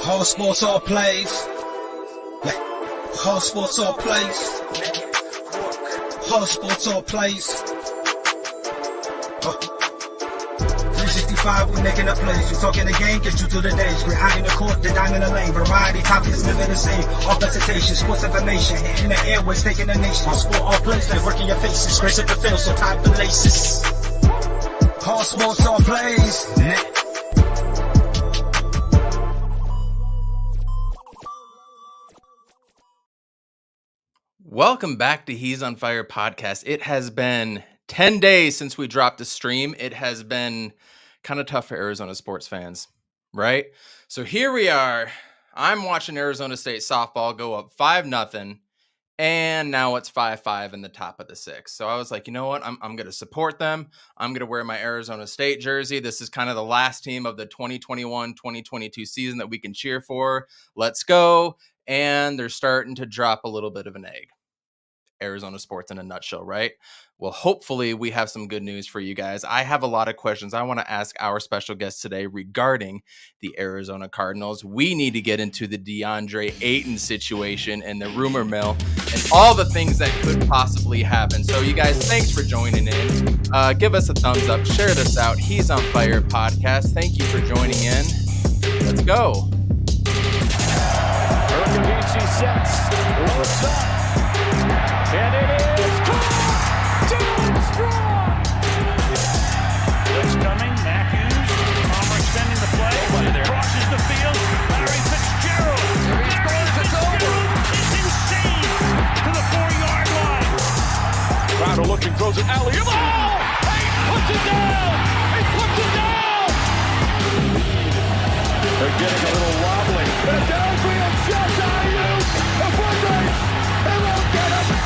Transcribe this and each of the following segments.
All sports, all plays. Yeah. All sports, all plays. All sports, all plays. 365, we making a plays. You talking the game, get you through the days. We're high in the court, the dime in the lane. Variety, topics, living the same. All presentation, sports information. In the airways, taking the nation. All sport, all plays, like working your faces. Grace at the field, so tie the laces. All sports, all plays. Yeah. Welcome back to He's on Fire podcast. It has been 10 days since we dropped a stream. It has been kind of tough for Arizona sports fans, right? So here we are. I'm watching Arizona State softball go up 5-0, and now it's 5-5 in the top of the sixth. So I was like, you know what? I'm going to support them. I'm going to wear my Arizona State jersey. This is kind of the last team of the 2021-2022 season that we can cheer for. Let's go. And they're starting to drop a little bit of an egg. Arizona sports in a nutshell, right? Well, hopefully we have some good news for you guys. I have a lot of questions I want to ask our special guest today regarding the Arizona Cardinals. We need to get into the DeAndre Ayton situation and the rumor mill and all the things that could possibly happen. So you guys, thanks for joining in. Give us a thumbs up. Share this out. He's on Fire podcast. Thank you for joining in. Let's go. Urbanchi sets. Looks up. And it is caught! Down strong! Blitz coming, Matthews, Palmer extending the play, crosses the field, Larry Fitzgerald! There he scores, it's over! It's insane! To the 4-yard line! Crowder looking, throws it, alley-oop! Oh! He puts it down! He puts it down! They're getting a little wobbly. The downfield shot, Ayuk! A foot race! They won't get him!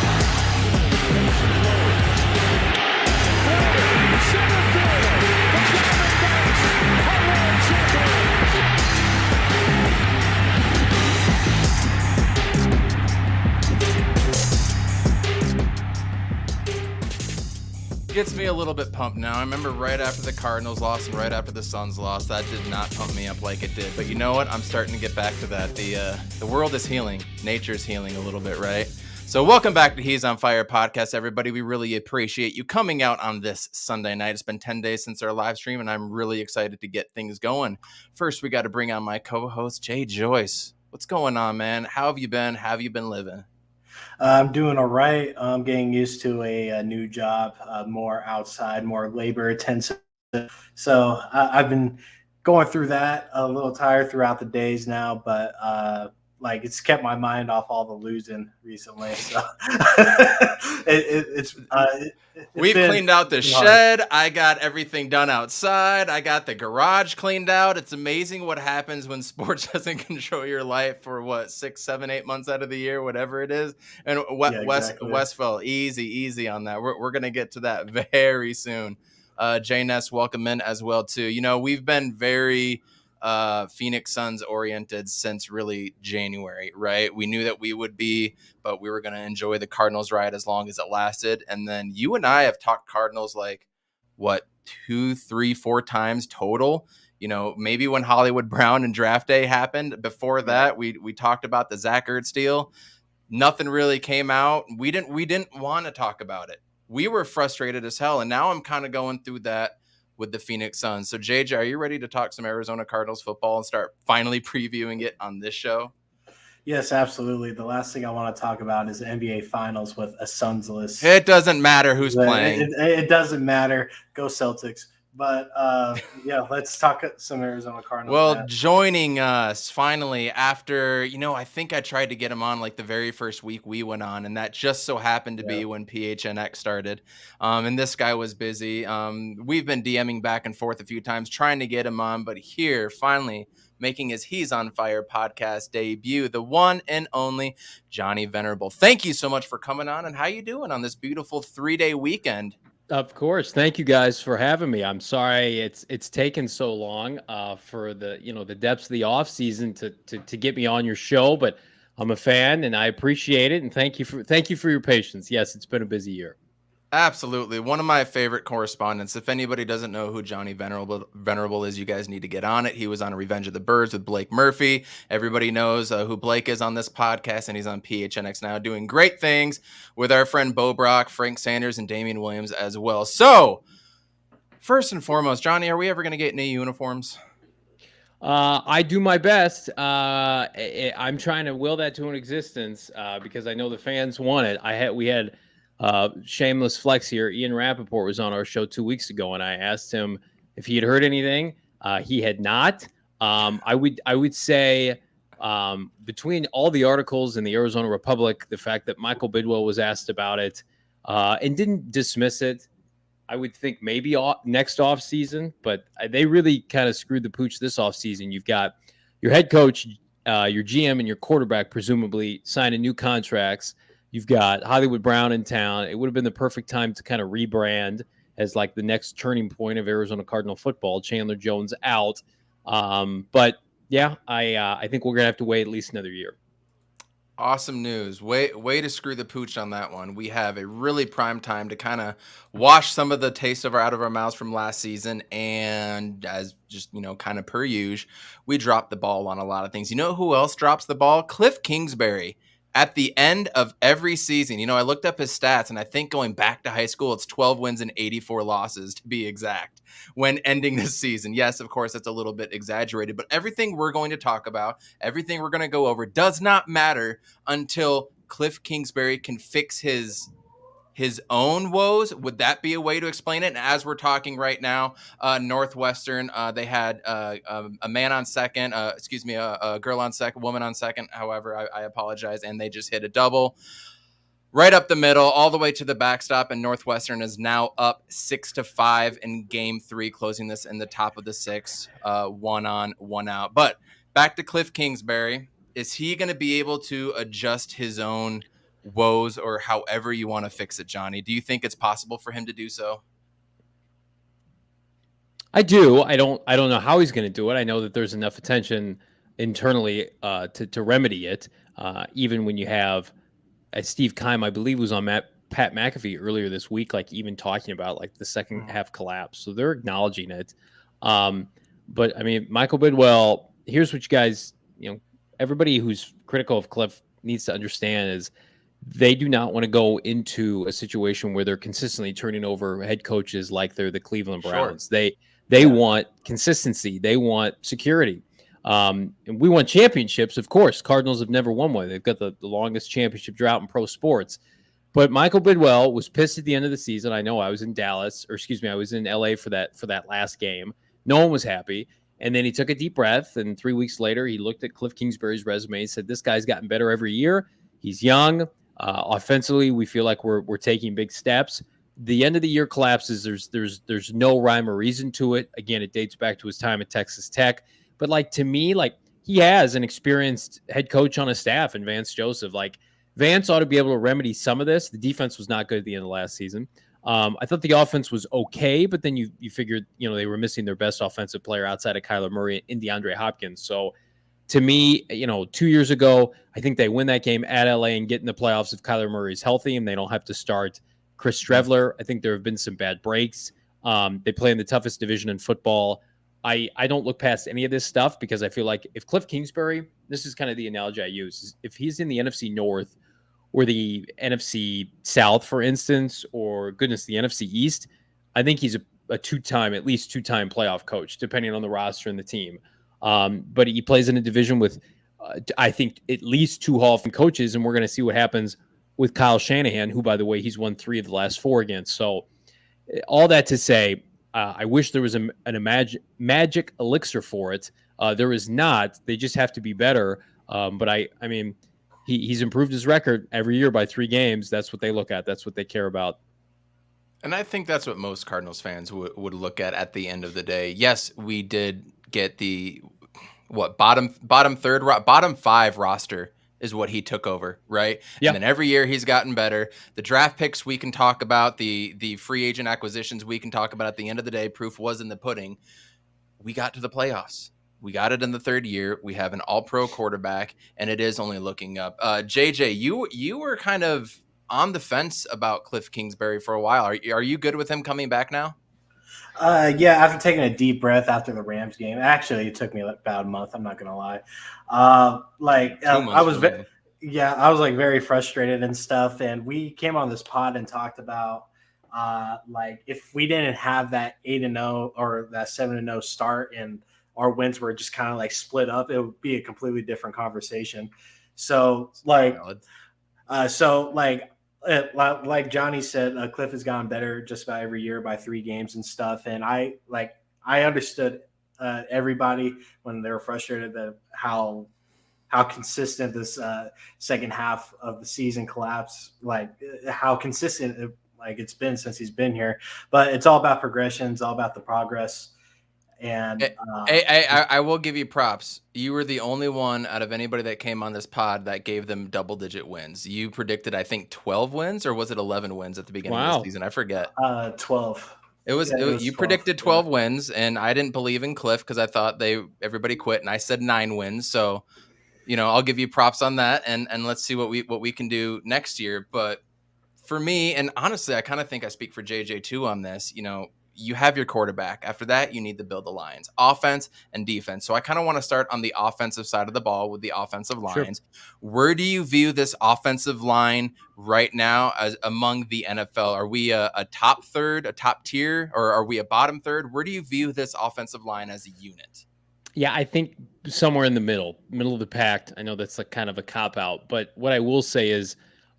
Gets me a little bit pumped now. I remember right after the Cardinals lost and right after the Suns lost, that did not pump me up like it did. But you know what? I'm starting to get back to that. The world is healing. Nature's healing a little bit, right? So welcome back to He's on Fire podcast, everybody. We really appreciate you coming out on this Sunday night. It's been 10 days since our live stream, and I'm really excited to get things going. First, we got to bring on my co-host, Jay Joyce. What's going on, man? How have you been? How have you been living? I'm doing all right. I'm getting used to a new job, more outside, more labor intensive. So I've been going through that, a little tired throughout the days now, but it's kept my mind off all the losing recently. So we've cleaned out the shed. I got everything done outside. I got the garage cleaned out. It's amazing what happens when sports doesn't control your life for 6, 7, 8 months out of the year, whatever it is. And Westville, easy on that. We're going to get to that very soon. Jay Ness, welcome in as well too. You know, we've been very Phoenix Suns oriented since really January, right? We knew that we would be, but we were going to enjoy the Cardinals ride as long as it lasted. And then you and I have talked Cardinals 2, 3, 4 times total. You know, maybe when Hollywood Brown and draft day happened. Before that, we talked about the Zach Ertz deal. Nothing really came out. We didn't want to talk about it. We were frustrated as hell. And now I'm kind of going through that with the Phoenix Suns. So JJ, are you ready to talk some Arizona Cardinals football and start finally previewing it on this show? Yes, absolutely. The last thing I want to talk about is the NBA Finals with a Suns list. It doesn't matter who's playing. It doesn't matter. Go Celtics. But let's talk some Arizona Cardinals. Well, joining us finally after, I think I tried to get him on the very first week we went on, and that just so happened to be when PHNX started. And this guy was busy. We've been DMing back and forth a few times trying to get him on, but here finally making his He's on Fire podcast debut, the one and only Johnny Venerable. Thank you so much for coming on, and how you doing on this beautiful 3-day weekend? Of course. Thank you guys for having me. I'm sorry it's taken so long for the depths of the off season to get me on your show, but I'm a fan and I appreciate it, and thank you for your patience. Yes, it's been a busy year. Absolutely. One of my favorite correspondents. If anybody doesn't know who Johnny Venerable is, you guys need to get on it. He was on Revenge of the Birds with Blake Murphy. Everybody knows who Blake is on this podcast, and he's on PHNX now doing great things with our friend Bo Brock, Frank Sanders, and Damian Williams as well. So, first and foremost, Johnny, are we ever going to get any uniforms? I do my best. I'm trying to will that to an existence because I know the fans want it. We had shameless flex here. Ian Rappaport was on our show 2 weeks ago, and I asked him if he had heard anything. He had not. I would say between all the articles in the Arizona Republic, the fact that Michael Bidwell was asked about it and didn't dismiss it. I would think maybe next off season, but they really kind of screwed the pooch this off season. You've got your head coach, your GM, and your quarterback presumably signing new contracts. You've got Hollywood Brown in town. It would have been the perfect time to kind of rebrand as like the next turning point of Arizona Cardinal football. Chandler Jones out, but yeah, I think we're gonna have to wait at least another year. Awesome news. Way to screw the pooch on that one. We have a really prime time to kind of wash some of the taste out of our mouths from last season. And as just, kind of per usual, we dropped the ball on a lot of things. You know who else drops the ball? Cliff Kingsbury. At the end of every season, I looked up his stats, and I think going back to high school, it's 12 wins and 84 losses to be exact when ending this season. Yes, of course, that's a little bit exaggerated, but everything we're going to talk about, everything we're going to go over does not matter until Cliff Kingsbury can fix his own woes. Would that be a way to explain it? And as we're talking right now, Northwestern, they had a man on second, a girl on second, woman on second. However, I apologize. And they just hit a double right up the middle, all the way to the backstop. And Northwestern is now up 6-5 in game 3, closing this in the top of the 6, 1 on, 1 out. But back to Cliff Kingsbury. Is he going to be able to adjust his own woes, or however you want to fix it, Johnny? Do you think it's possible for him to do so? I do. I don't know how he's going to do it. I know that there's enough attention internally to remedy it. Even when you have Steve Keim, I believe, was on Pat McAfee earlier this week, like even talking about like the second half collapse. So they're acknowledging it. But I mean, Michael Bidwell, here's what you guys, everybody who's critical of Cliff needs to understand is they do not want to go into a situation where they're consistently turning over head coaches like they're the Cleveland Browns. Sure. They want consistency. They want security. And we want championships, of course. Cardinals have never won one. They've got the longest championship drought in pro sports. But Michael Bidwell was pissed at the end of the season. I know I was in I was in LA for that last game. No one was happy. And then he took a deep breath, and 3 weeks later, he looked at Cliff Kingsbury's resume and said, this guy's gotten better every year. He's young. Offensively, we feel like we're taking big steps. The end of the year collapses. There's no rhyme or reason to it. Again, it dates back to his time at Texas Tech. But to me, he has an experienced head coach on his staff in Vance Joseph. Vance ought to be able to remedy some of this. The defense was not good at the end of last season. I thought the offense was okay, but then you figured, they were missing their best offensive player outside of Kyler Murray and DeAndre Hopkins. So to me, 2 years ago, I think they win that game at LA and get in the playoffs if Kyler Murray is healthy and they don't have to start Chris Streveler. I think there have been some bad breaks. They play in the toughest division in football. I don't look past any of this stuff because I feel like if Cliff Kingsbury, this is kind of the analogy I use, is if he's in the NFC North or the NFC South, for instance, or the NFC East, I think he's at least two-time playoff coach, depending on the roster and the team. But he plays in a division with, I think, at least 2 Hall of Fame coaches, and we're going to see what happens with Kyle Shanahan, who, by the way, he's won 3 of the last 4 against. So all that to say, I wish there was a magic elixir for it. There is not. They just have to be better. But I mean, he's improved his record every year by 3 games. That's what they look at. That's what they care about. And I think that's what most Cardinals fans would look at the end of the day. Yes, we did get the bottom 5 roster is what he took over, right? Yeah. And then every year he's gotten better. The draft picks we can talk about, the free agent acquisitions we can talk about. At the end of the day, proof was in the pudding. We got to the playoffs. We got it in the 3rd year. We have an all-pro quarterback, and it is only looking up. JJ, you were kind of on the fence about Cliff Kingsbury for a while. Are you good with him coming back now? Yeah, after taking a deep breath after the Rams game, actually, it took me about a month. I'm not gonna lie. 2 months I was, for me. I was like very frustrated and stuff. And we came on this pod and talked about like if we didn't have that 8-0 or that 7-0 start and our wins were just kind of like split up, it would be a completely different conversation. So like, Valid. like Johnny said, Cliff has gotten better just about every year by 3 games and stuff. And I understood everybody when they were frustrated that how consistent this second half of the season collapse, like how consistent it's been since he's been here. But it's all about progression. It's all about the progress. And I will give you props. You were the only one out of anybody that came on this pod that gave them double-digit wins. You predicted, I think, 12 wins, or was it 11 wins at the beginning of the season? I forget. 12. It was you 12. predicted 12 wins, and I didn't believe in Cliff because I thought everybody quit, and I said 9 wins. So, I'll give you props on that, and let's see what we can do next year. But for me, and honestly, I kind of think I speak for JJ too on this. You have your quarterback. After that, you need to build the lines, offense and defense. So I kind of want to start on the offensive side of the ball with the offensive lines. Sure. Where do you view this offensive line right now as among the NFL? Are we a top third, a top tier, or are we a bottom third? Where do you view this offensive line as a unit? Yeah, I think somewhere in the middle of the pack. I know that's like kind of a cop out, but what I will say is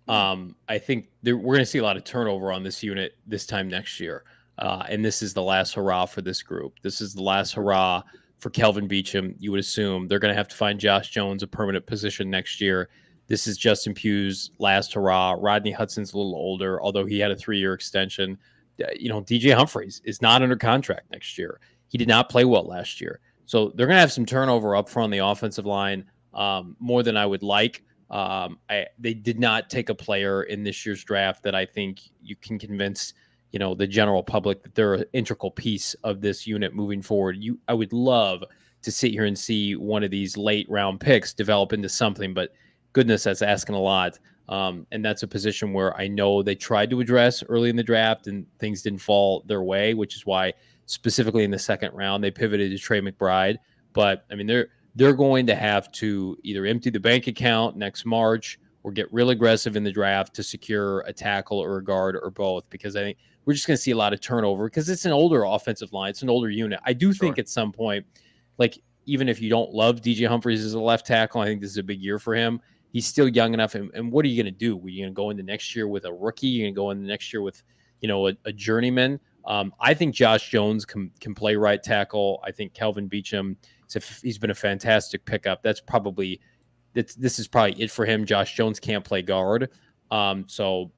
I think we're going to see a lot of turnover on this unit this time next year. And this is the last hurrah for this group. This is the last hurrah for Kelvin Beachum. You would assume they're going to have to find Josh Jones a permanent position next year. This is Justin Pugh's last hurrah. Rodney Hudson's a little older, although he had a 3-year extension. DJ Humphries is not under contract next year. He did not play well last year. So they're going to have some turnover up front on the offensive line, more than I would like. They did not take a player in this year's draft that I think you can convince the general public that they're an integral piece of this unit moving forward. I would love to sit here and see one of these late round picks develop into something, but goodness, that's asking a lot. And that's a position where I know they tried to address early in the draft and things didn't fall their way, which is why specifically in the second round, they pivoted to Trey McBride. But I mean, they're going to have to either empty the bank account next March or get real aggressive in the draft to secure a tackle or a guard or both, because I think we're just going to see a lot of turnover because it's an older offensive line. It's an older unit. I do think at some point, like even if you don't love DJ Humphries as a left tackle, I think this is a big year for him. He's still young enough. And what are you going to do? Are you going to go into next year with a rookie? You're going to go into next year with, a journeyman? I think Josh Jones can play right tackle. I think Kelvin Beachum, he's been a fantastic pickup. This is probably it for him. Josh Jones can't play guard. So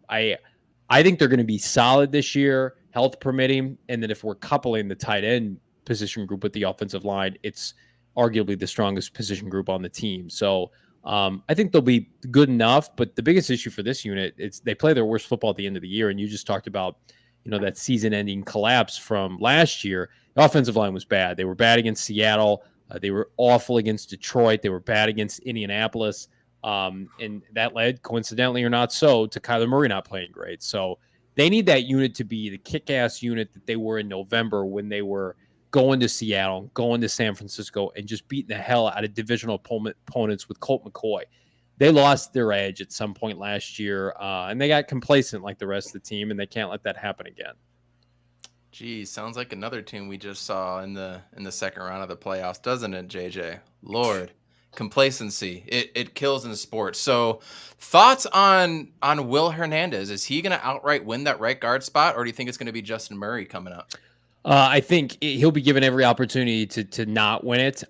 I think they're going to be solid this year, health permitting. And then if we're coupling the tight end position group with the offensive line, it's arguably the strongest position group on the team. So I think they'll be good enough. But the biggest issue for this unit is they play their worst football at the end of the year. And you just talked about that season-ending collapse from last year. The offensive line was bad. They were bad against Seattle. They were awful against Detroit. They were bad against Indianapolis. And that led, coincidentally or not so, to Kyler Murray not playing great. So they need that unit to be the kick-ass unit that they were in November when they were going to Seattle, going to San Francisco, and just beating the hell out of divisional opponents with Colt McCoy. They lost their edge at some point last year, and they got complacent like the rest of the team, and they can't let that happen again. Geez, sounds like another team we just saw in the second round of the playoffs, doesn't it, JJ? Lord, complacency, it kills in sports. So, thoughts on Will Hernandez? Is he going to outright win that right guard spot, or do you think it's going to be Justin Murray coming up? I think he'll be given every opportunity to not win it.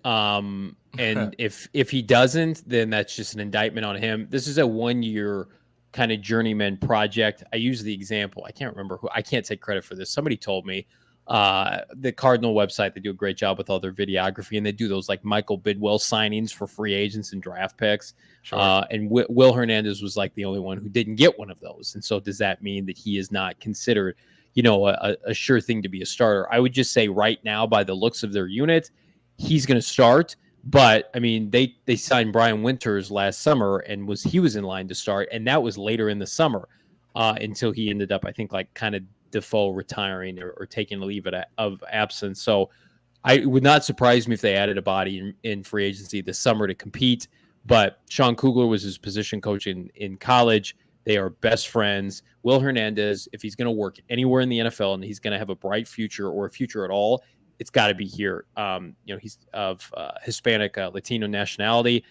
And if he doesn't, then that's just an indictment on him. This is a 1-year kind of journeyman project. I use the example. I can't remember who. I can't take credit for this. Somebody told me the Cardinal website, they do a great job with all their videography, and they do those like Michael Bidwell signings for free agents and draft picks. Sure. And Will Hernandez was like the only one who didn't get one of those. And so does that mean that he is not considered a sure thing to be a starter? I would just say right now, by the looks of their unit, he's going to start. But I mean, they signed Brian Winters last summer, and he was in line to start, and that was later in the summer. until he ended up, I think, like kind of Defoe retiring or taking a leave of absence. So it would not surprise me if they added a body in free agency this summer to compete. But Sean Kugler was his position coach in college. They are best friends. Will Hernandez, if he's going to work anywhere in the NFL and he's going to have a bright future or a future at all, it's got to be here. He's of Hispanic, Latino nationality.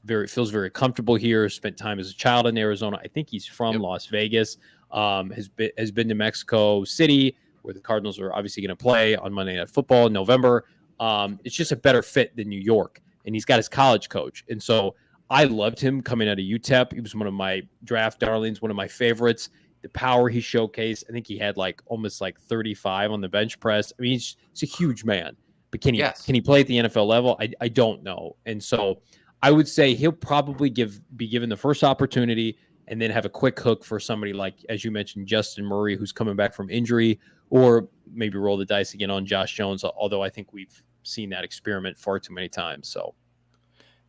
Feels very comfortable here. Spent time as a child in Arizona. I think he's from Las Vegas. Has been to Mexico City, where the Cardinals are obviously going to play on Monday Night Football in November. It's just a better fit than New York, and he's got his college coach, and so I loved him coming out of UTEP. He was one of my draft darlings, one of my favorites. The power he showcased, I think he had almost 35 on the bench press. I mean, he's a huge man, but can he play at the NFL level? I don't know, and so I would say he'll probably be given the first opportunity and then have a quick hook for somebody like, as you mentioned, Justin Murray, who's coming back from injury, or maybe roll the dice again on Josh Jones, although I think we've seen that experiment far too many times. So.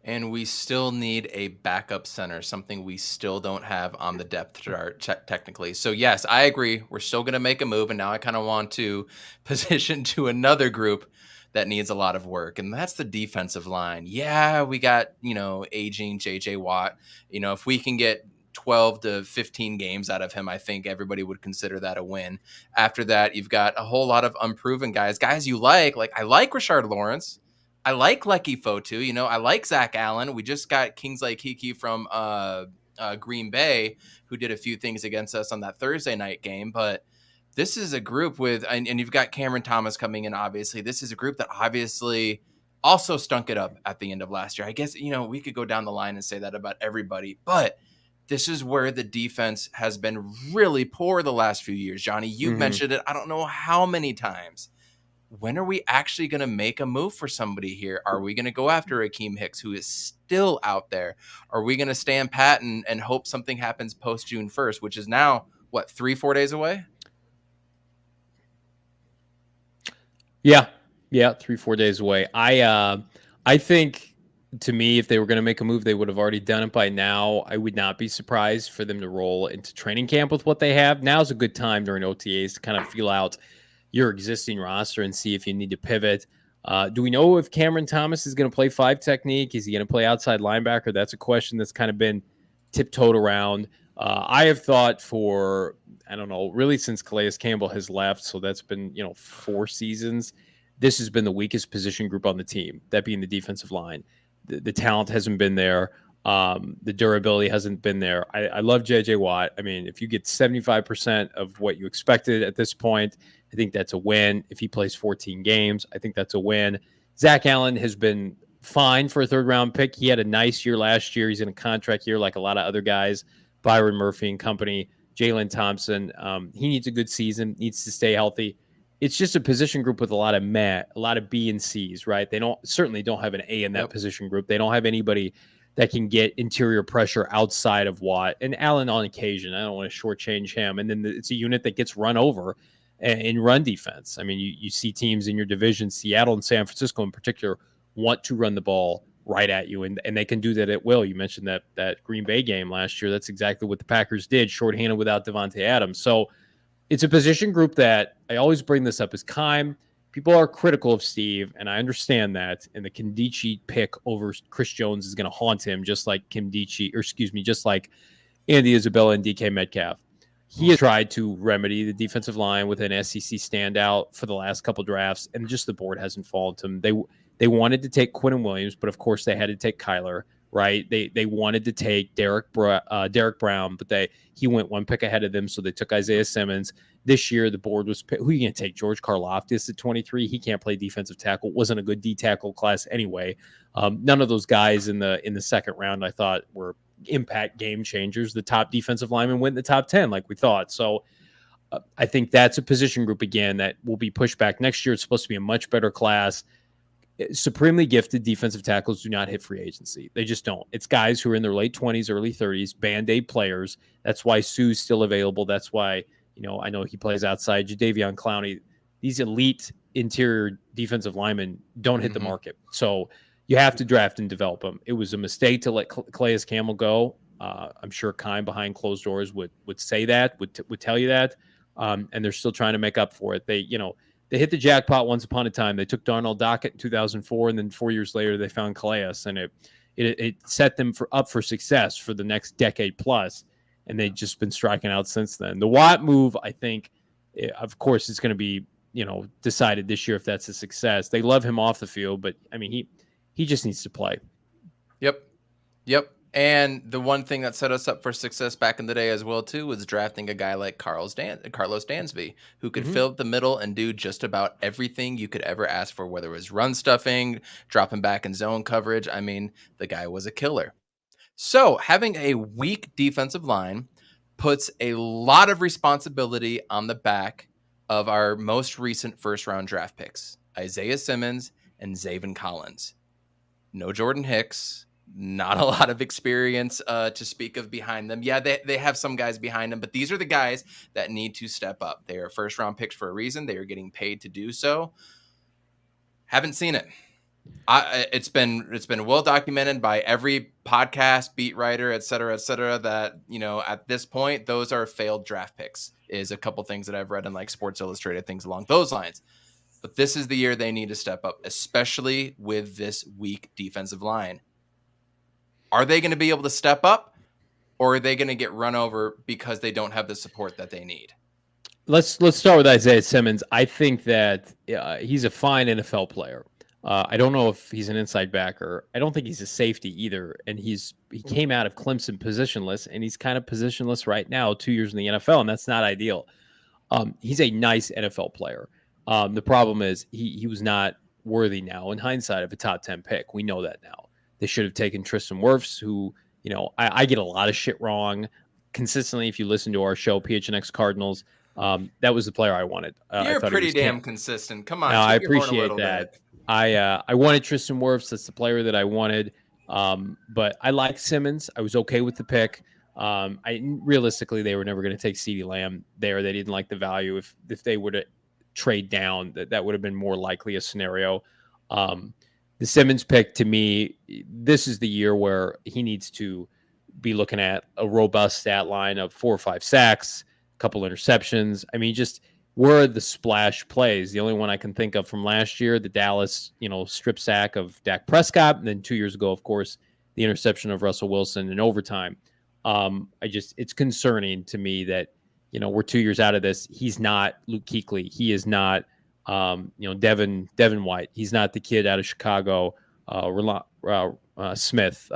And we still need a backup center, something we still don't have on the depth chart technically. So yes, I agree. We're still going to make a move. And now I kind of want to position to another group that needs a lot of work. And that's the defensive line. Yeah, we got, aging JJ Watt. If we can get 12 to 15 games out of him, I think everybody would consider that a win. After that, you've got a whole lot of unproven guys you like I like Rashard Lawrence. I like Lecky Fotu. I like Zach Allen. We just got Kingsley Kiki from Green Bay, who did a few things against us on that Thursday night game. But this is a group and you've got Cameron Thomas coming in, obviously. This is a group that obviously also stunk it up at the end of last year. I guess, we could go down the line and say that about everybody. But this is where the defense has been really poor the last few years. Johnny, you've mentioned it I don't know how many times. When are we actually going to make a move for somebody here? Are we going to go after Akeem Hicks, who is still out there? Are we going to stand pat and hope something happens post June 1st, which is now, 3-4 days away? Yeah, 3-4 days away. I think, to me, if they were going to make a move, they would have already done it by now. I would not be surprised for them to roll into training camp with what they have. Now's a good time during OTAs to kind of feel out your existing roster and see if you need to pivot. Do we know if Cameron Thomas is going to play 5 technique? Is he going to play outside linebacker? That's a question that's kind of been tiptoed around. I have thought for, I don't know, really since Calais Campbell has left, so that's been, 4 seasons, this has been the weakest position group on the team, that being the defensive line. The talent hasn't been there. The durability hasn't been there. I love JJ Watt. I mean, if you get 75% of what you expected at this point, I think that's a win. If he plays 14 games, I think that's a win. Zach Allen has been fine for a 3rd-round pick. He had a nice year last year. He's in a contract year like a lot of other guys, Byron Murphy and company, Jalen Thompson. He needs a good season, needs to stay healthy. It's just a position group with a lot of B and C's, right? They certainly don't have an A in that position group. They don't have anybody that can get interior pressure outside of Watt and Allen on occasion. I don't want to shortchange him. And then it's a unit that gets run over in run defense. I mean, you see teams in your division, Seattle and San Francisco in particular, want to run the ball right at you, and they can do that at will. You mentioned that Green Bay game last year. That's exactly what the Packers did, shorthanded without Devontae Adams. So it's a position group that I always bring this up as Keim. People are critical of Steve, and I understand that. And the Nkemdiche pick over Chris Jones is going to haunt him, just like just like Andy Isabella and DK Metcalf. He has tried to remedy the defensive line with an SEC standout for the last couple drafts, and just the board hasn't fallen to him. They wanted to take Quinnen Williams, but of course they had to take Kyler, right? They wanted to take Derek Brown, but he went 1 pick ahead of them, so they took Isaiah Simmons. This year the board was, who are you going to take? George Karlaftis at 23? He can't play defensive tackle. Wasn't a good D tackle class anyway. None of those guys in the 2nd round I thought were impact game changers. The top defensive lineman went in the top 10 like we thought. So I think that's a position group again that will be pushed back next year. It's supposed to be a much better class. Supremely gifted defensive tackles do not hit free agency. They just don't. It's guys who are in their late 20s, early 30s, Band-Aid players. That's why Sue's still available. That's why, I know he plays outside. Jadeveon Clowney. These elite interior defensive linemen don't hit the market. So you have to draft and develop them. It was a mistake to let Calais Campbell go. I'm sure Kime behind closed doors would say that, would tell you that. And they're still trying to make up for it. They hit the jackpot once upon a time. They took Darnell Dockett in 2004, and then 4 years later they found Calais, and it set them up for success for the next decade plus. And they've just been striking out since then. The Watt move, I think, of course, is going to be decided this year if that's a success. They love him off the field, but I mean he just needs to play. Yep. And the one thing that set us up for success back in the day as well, too, was drafting a guy like Carlos Dansby, who could fill up the middle and do just about everything you could ever ask for, whether it was run stuffing, dropping back in zone coverage. I mean, the guy was a killer. So having a weak defensive line puts a lot of responsibility on the back of our most recent first-round draft picks, Isaiah Simmons and Zaven Collins. No Jordan Hicks. Not a lot of experience to speak of behind them. Yeah, they have some guys behind them, but these are the guys that need to step up. They are first-round picks for a reason. They are getting paid to do so. Haven't seen it. It's been well documented by every podcast, beat writer, et cetera, that, at this point, those are failed draft picks, is a couple things that I've read in like Sports Illustrated, things along those lines. But this is the year they need to step up, especially with this weak defensive line. Are they going to be able to step up, or are they going to get run over because they don't have the support that they need? Let's start with Isaiah Simmons. I think that he's a fine NFL player. I don't know if he's an inside backer. I don't think he's a safety either. And he came out of Clemson positionless, and he's kind of positionless right now, 2 years in the NFL, and that's not ideal. He's a nice NFL player. The problem is he was not worthy now, in hindsight, of a top 10 pick. We know that now. They should have taken Tristan Wirfs, who, I get a lot of shit wrong consistently. If you listen to our show, PHNX Cardinals, that was the player I wanted. You're pretty damn consistent. Come on. No, I appreciate that. I wanted Tristan Wirfs. That's the player that I wanted. But I like Simmons. I was okay with the pick. Realistically, they were never going to take CeeDee Lamb there. They didn't like the value. If they were to trade down, that would have been more likely a scenario. The Simmons pick, to me, this is the year where he needs to be looking at a robust stat line of 4 or 5 sacks, a couple interceptions. I mean, just where are the splash plays? The only one I can think of from last year, the Dallas, strip sack of Dak Prescott. And then 2 years ago, of course, the interception of Russell Wilson in overtime. It's concerning to me that, we're 2 years out of this. He's not Luke Kuechly. He is not, Devin White. He's not the kid out of Chicago, Smith,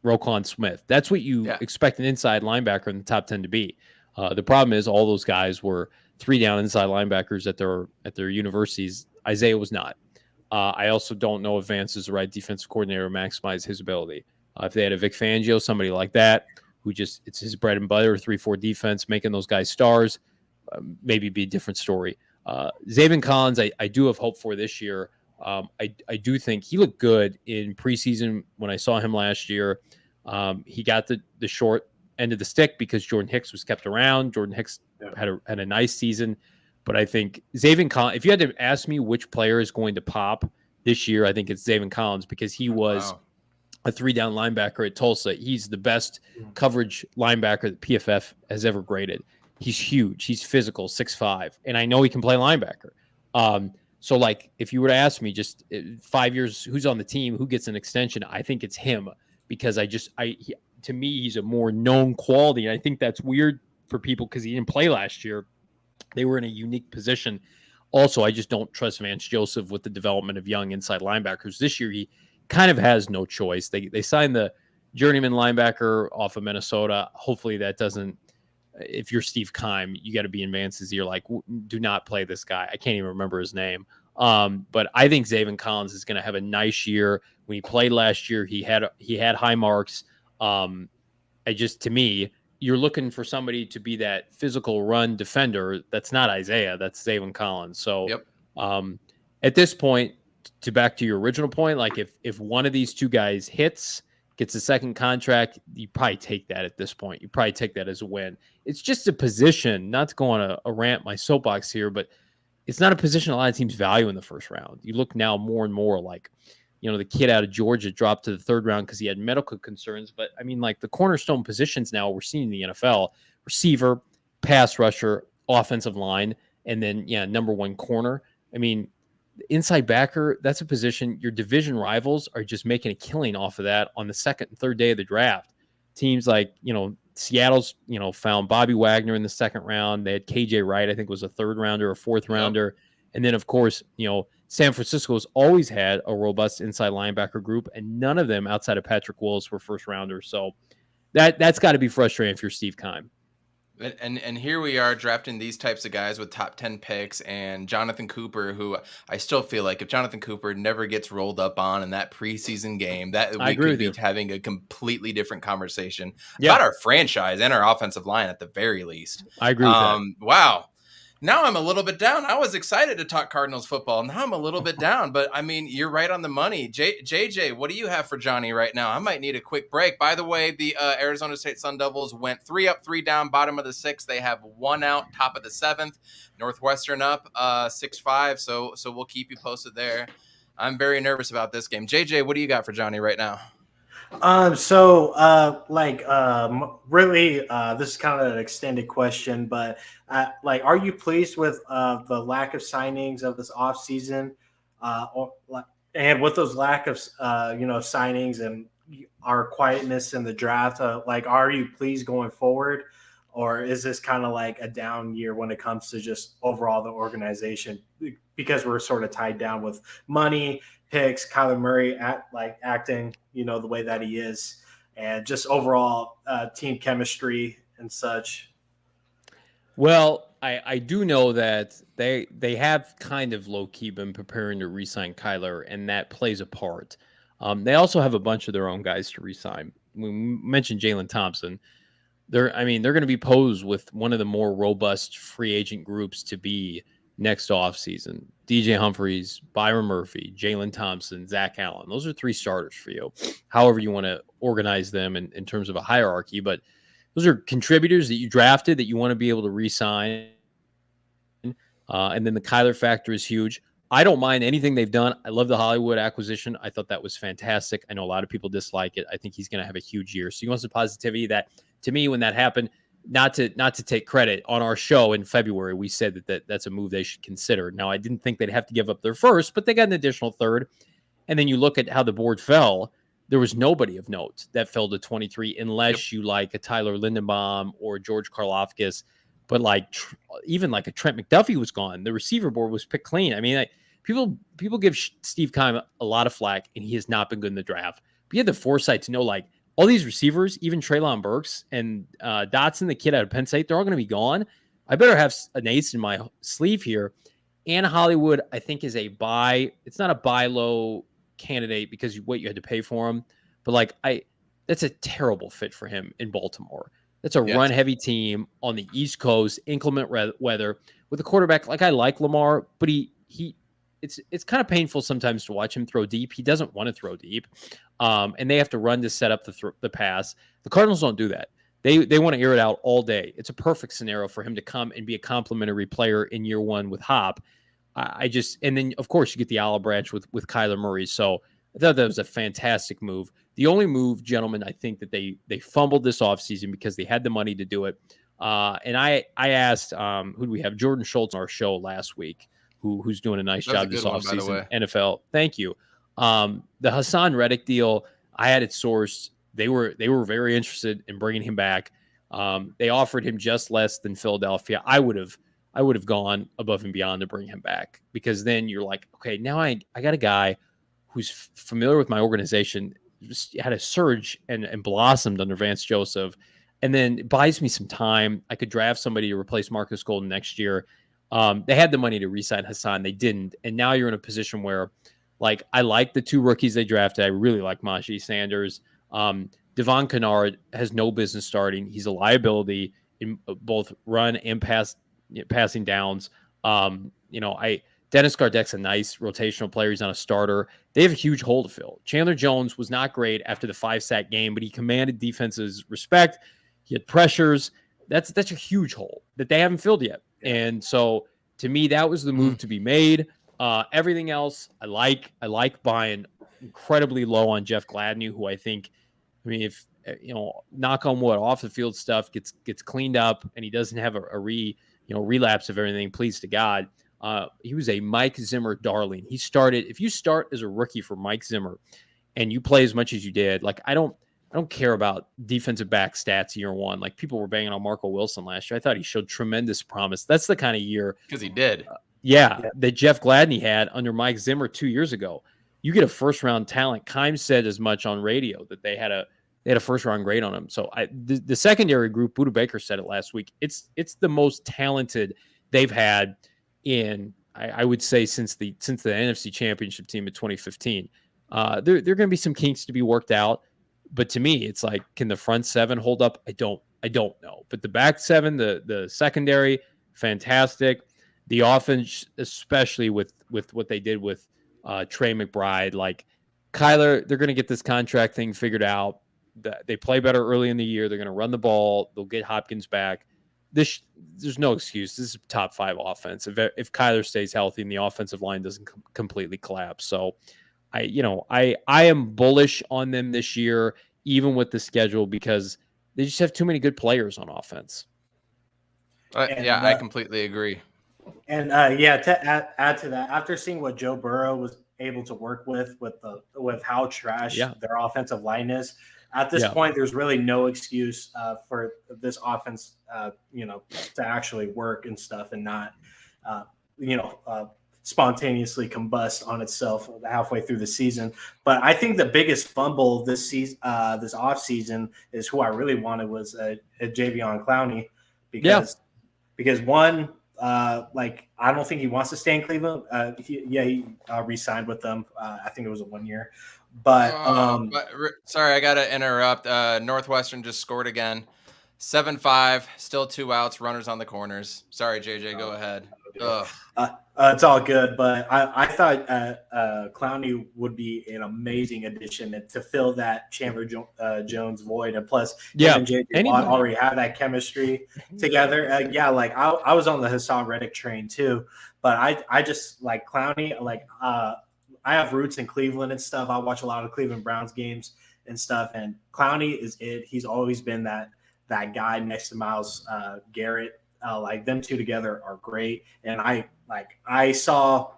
Roquan Smith. That's what you expect an inside linebacker in the top 10 to be. The problem is all those guys were 3-down inside linebackers at their universities. Isaiah was not. I also don't know if Vance is the right defensive coordinator to maximize his ability. If they had a Vic Fangio, somebody like that, who it's his bread and butter, 3-4 defense, making those guys stars, maybe be a different story. Zaven Collins, I do have hope for this year. I do think he looked good in preseason when I saw him last year. He got the short end of the stick because Jordan Hicks was kept around. Jordan Hicks had a nice season. But I think Zaven Collins, if you had to ask me which player is going to pop this year, I think it's Zaven Collins because he was a 3-down linebacker at Tulsa. He's the best coverage linebacker that PFF has ever graded. He's huge. He's physical, 6'5", and I know he can play linebacker. So, like, if you were to ask me just 5 years, who's on the team, who gets an extension, I think it's him because to me, he's a more known quality. And I think that's weird for people because he didn't play last year. They were in a unique position. Also, I just don't trust Vance Joseph with the development of young inside linebackers. This year, he kind of has no choice. They signed the journeyman linebacker off of Minnesota. Hopefully that doesn't, if you're Steve Keim, you got to be in Vance's ear, like, do not play this guy. I can't even remember his name. But I think Zaven Collins is going to have a nice year. When he played last year, he had high marks. To me, you're looking for somebody to be that physical run defender. That's not Isaiah. That's Zaven Collins. So at this point, back to your original point, like if one of these two guys gets a second contract, you probably take that at this point. You probably take that as a win. It's just a position, not to go on a rant, my soapbox here, but it's not a position a lot of teams value in the first round. You look now more and more like the kid out of Georgia dropped to the third round because he had medical concerns. But I mean, like the cornerstone positions now we're seeing in the NFL: receiver, pass rusher, offensive line, and then number one corner. I mean, inside backer, that's a position your division rivals are just making a killing off of that on the second and third day of the draft. Teams like, Seattle's, found Bobby Wagner in the second round. They had KJ Wright, I think was a third rounder or fourth rounder. And then, of course, San Francisco's always had a robust inside linebacker group, and none of them outside of Patrick Willis were first rounders. So that's got to be frustrating if you're Steve Keim. And here we are drafting these types of guys with top 10 picks, and Jonathan Cooper, who I still feel like if Jonathan Cooper never gets rolled up on in that preseason game, that we could be having a completely different conversation about our franchise and our offensive line at the very least. I agree with that. Wow. Now I'm a little bit down. I was excited to talk Cardinals football. Now I'm a little bit down, but I mean, you're right on the money. JJ, what do you have for Johnny right now? I might need a quick break. By the way, the Arizona State Sun Devils went 3 up, 3 down, bottom of the 6th. They have 1 out, top of the 7th. Northwestern up 6-5. So we'll keep you posted there. I'm very nervous about this game. JJ, what do you got for Johnny right now? Really, this is kind of an extended question, but are you pleased with the lack of signings of this offseason, and with those lack of signings and our quietness in the draft? Are you pleased going forward, or is this kind of like a down year when it comes to just overall the organization because we're sort of tied down with money, picks, Kyler Murray acting, the way that he is, and just overall team chemistry and such? Well, I do know that they have kind of low-key been preparing to re-sign Kyler, and that plays a part. They also have a bunch of their own guys to re-sign. We mentioned Jalen Thompson. They're going to be posed with one of the more robust free agent groups to be next offseason. DJ Humphries, Byron Murphy, Jalen Thompson, Zach Allen. Those are 3 starters for you, however you want to organize them in terms of a hierarchy. But those are contributors that you drafted that you want to be able to re-sign. And then the Kyler factor is huge. I don't mind anything they've done. I love the Hollywood acquisition. I thought that was fantastic. I know a lot of people dislike it. I think he's going to have a huge year. So you want some positivity. That, to me, when that happened, not to take credit, on our show in February, we said that's a move they should consider. Now, I didn't think they'd have to give up their first, but they got an additional third. And then you look at how the board fell. There was nobody of note that fell to 23 unless you like a Tyler Lindenbaum or George Karlaftis. But even a Trent McDuffie was gone. The receiver board was picked clean. I mean, people give Steve Keim a lot of flack, and he has not been good in the draft. But he had the foresight to know, all these receivers, even Treylon Burks and Dotson, the kid out of Penn State, they're all going to be gone. I better have an ace in my sleeve here. And Hollywood, I think, is a buy. It's not a buy low candidate because what you had to pay for him. But that's a terrible fit for him in Baltimore. That's a run-heavy team on the East Coast, inclement weather, with a quarterback I like Lamar, but it's kind of painful sometimes to watch him throw deep. He doesn't want to throw deep, and they have to run to set up the pass. The Cardinals don't do that. They want to air it out all day. It's a perfect scenario for him to come and be a complimentary player in year one with Hop. And then of course you get the olive branch with Kyler Murray. So I thought that was a fantastic move. The only move, gentlemen, I think that they fumbled this offseason because they had the money to do it. And I asked, who do we have? Jordan Schultz on our show last week, who's doing a nice job this offseason. NFL. Thank you. The Hassan Reddick deal, I had it sourced. They were very interested in bringing him back. They offered him just less than Philadelphia. I would have gone above and beyond to bring him back, because then you're like, okay, now I got a guy who's familiar with my organization, just had a surge and blossomed under Vance Joseph, and then it buys me some time. I could draft somebody to replace Marcus Golden next year. They had the money to re-sign Hassan. They didn't. And now you're in a position where, I like the 2 rookies they drafted. I really like Najee Sanders. Devon Kennard has no business starting. He's a liability in both run and passing downs. Dennis Gardeck's a nice rotational player. He's not a starter. They have a huge hole to fill. Chandler Jones was not great after the 5-sack game, but he commanded defense's respect. He had pressures. That's a huge hole that they haven't filled yet. And so, to me, that was the move to be made. Everything else, I like buying incredibly low on Jeff Gladney, who I mean, if knock on wood, off the field stuff gets cleaned up and he doesn't have a relapse of everything, please to God. He was a Mike Zimmer darling. If you start as a rookie for Mike Zimmer and you play as much as you did, like I don't care about defensive back stats year one. Like people were banging on Marco Wilson last year. I thought he showed tremendous promise. That's the kind of year, because he did. That Jeff Gladney had under Mike Zimmer 2 years ago. You get a first round talent. Keim said as much on radio that they had a first round grade on him. So the secondary group, Budda Baker said it last week. It's the most talented they've had in I would say since the NFC Championship team in 2015. There are going to be some kinks to be worked out, but to me, it's like, can the front seven hold up? I don't know. But the back seven, the secondary, fantastic. The offense, especially with what they did with Trey McBride, like Kyler, they're going to get this contract thing figured out. They play better early in the year. They're going to run the ball. They'll get Hopkins back. There's no excuse. This is a top 5 offense. If Kyler stays healthy and the offensive line doesn't completely collapse. So I am bullish on them this year, even with the schedule, because they just have too many good players on offense. I completely agree. And to add to that, after seeing what Joe Burrow was able to work with how trash their offensive line is, at this point, there's really no excuse for this offense, to actually work and stuff and not, spontaneously combust on itself halfway through the season. But I think the biggest fumble this season, this offseason, is who I really wanted was Jadeveon Clowney, because one, I don't think he wants to stay in Cleveland. He re-signed with them. I think it was a 1 year. But sorry, I got to interrupt. Northwestern just scored again. 7-5, still 2 outs, runners on the corners. Sorry, JJ, go ahead. It's all good, but I thought Clowney would be an amazing addition to fill that Chandler Jones void, and plus, him and JJ Watt already have that chemistry together. I was on the Hassan Reddick train too, but I just like Clowney. I have roots in Cleveland and stuff. I watch a lot of Cleveland Browns games and stuff, and Clowney is it. He's always been that guy next to Myles Garrett. Them two together are great, and I saw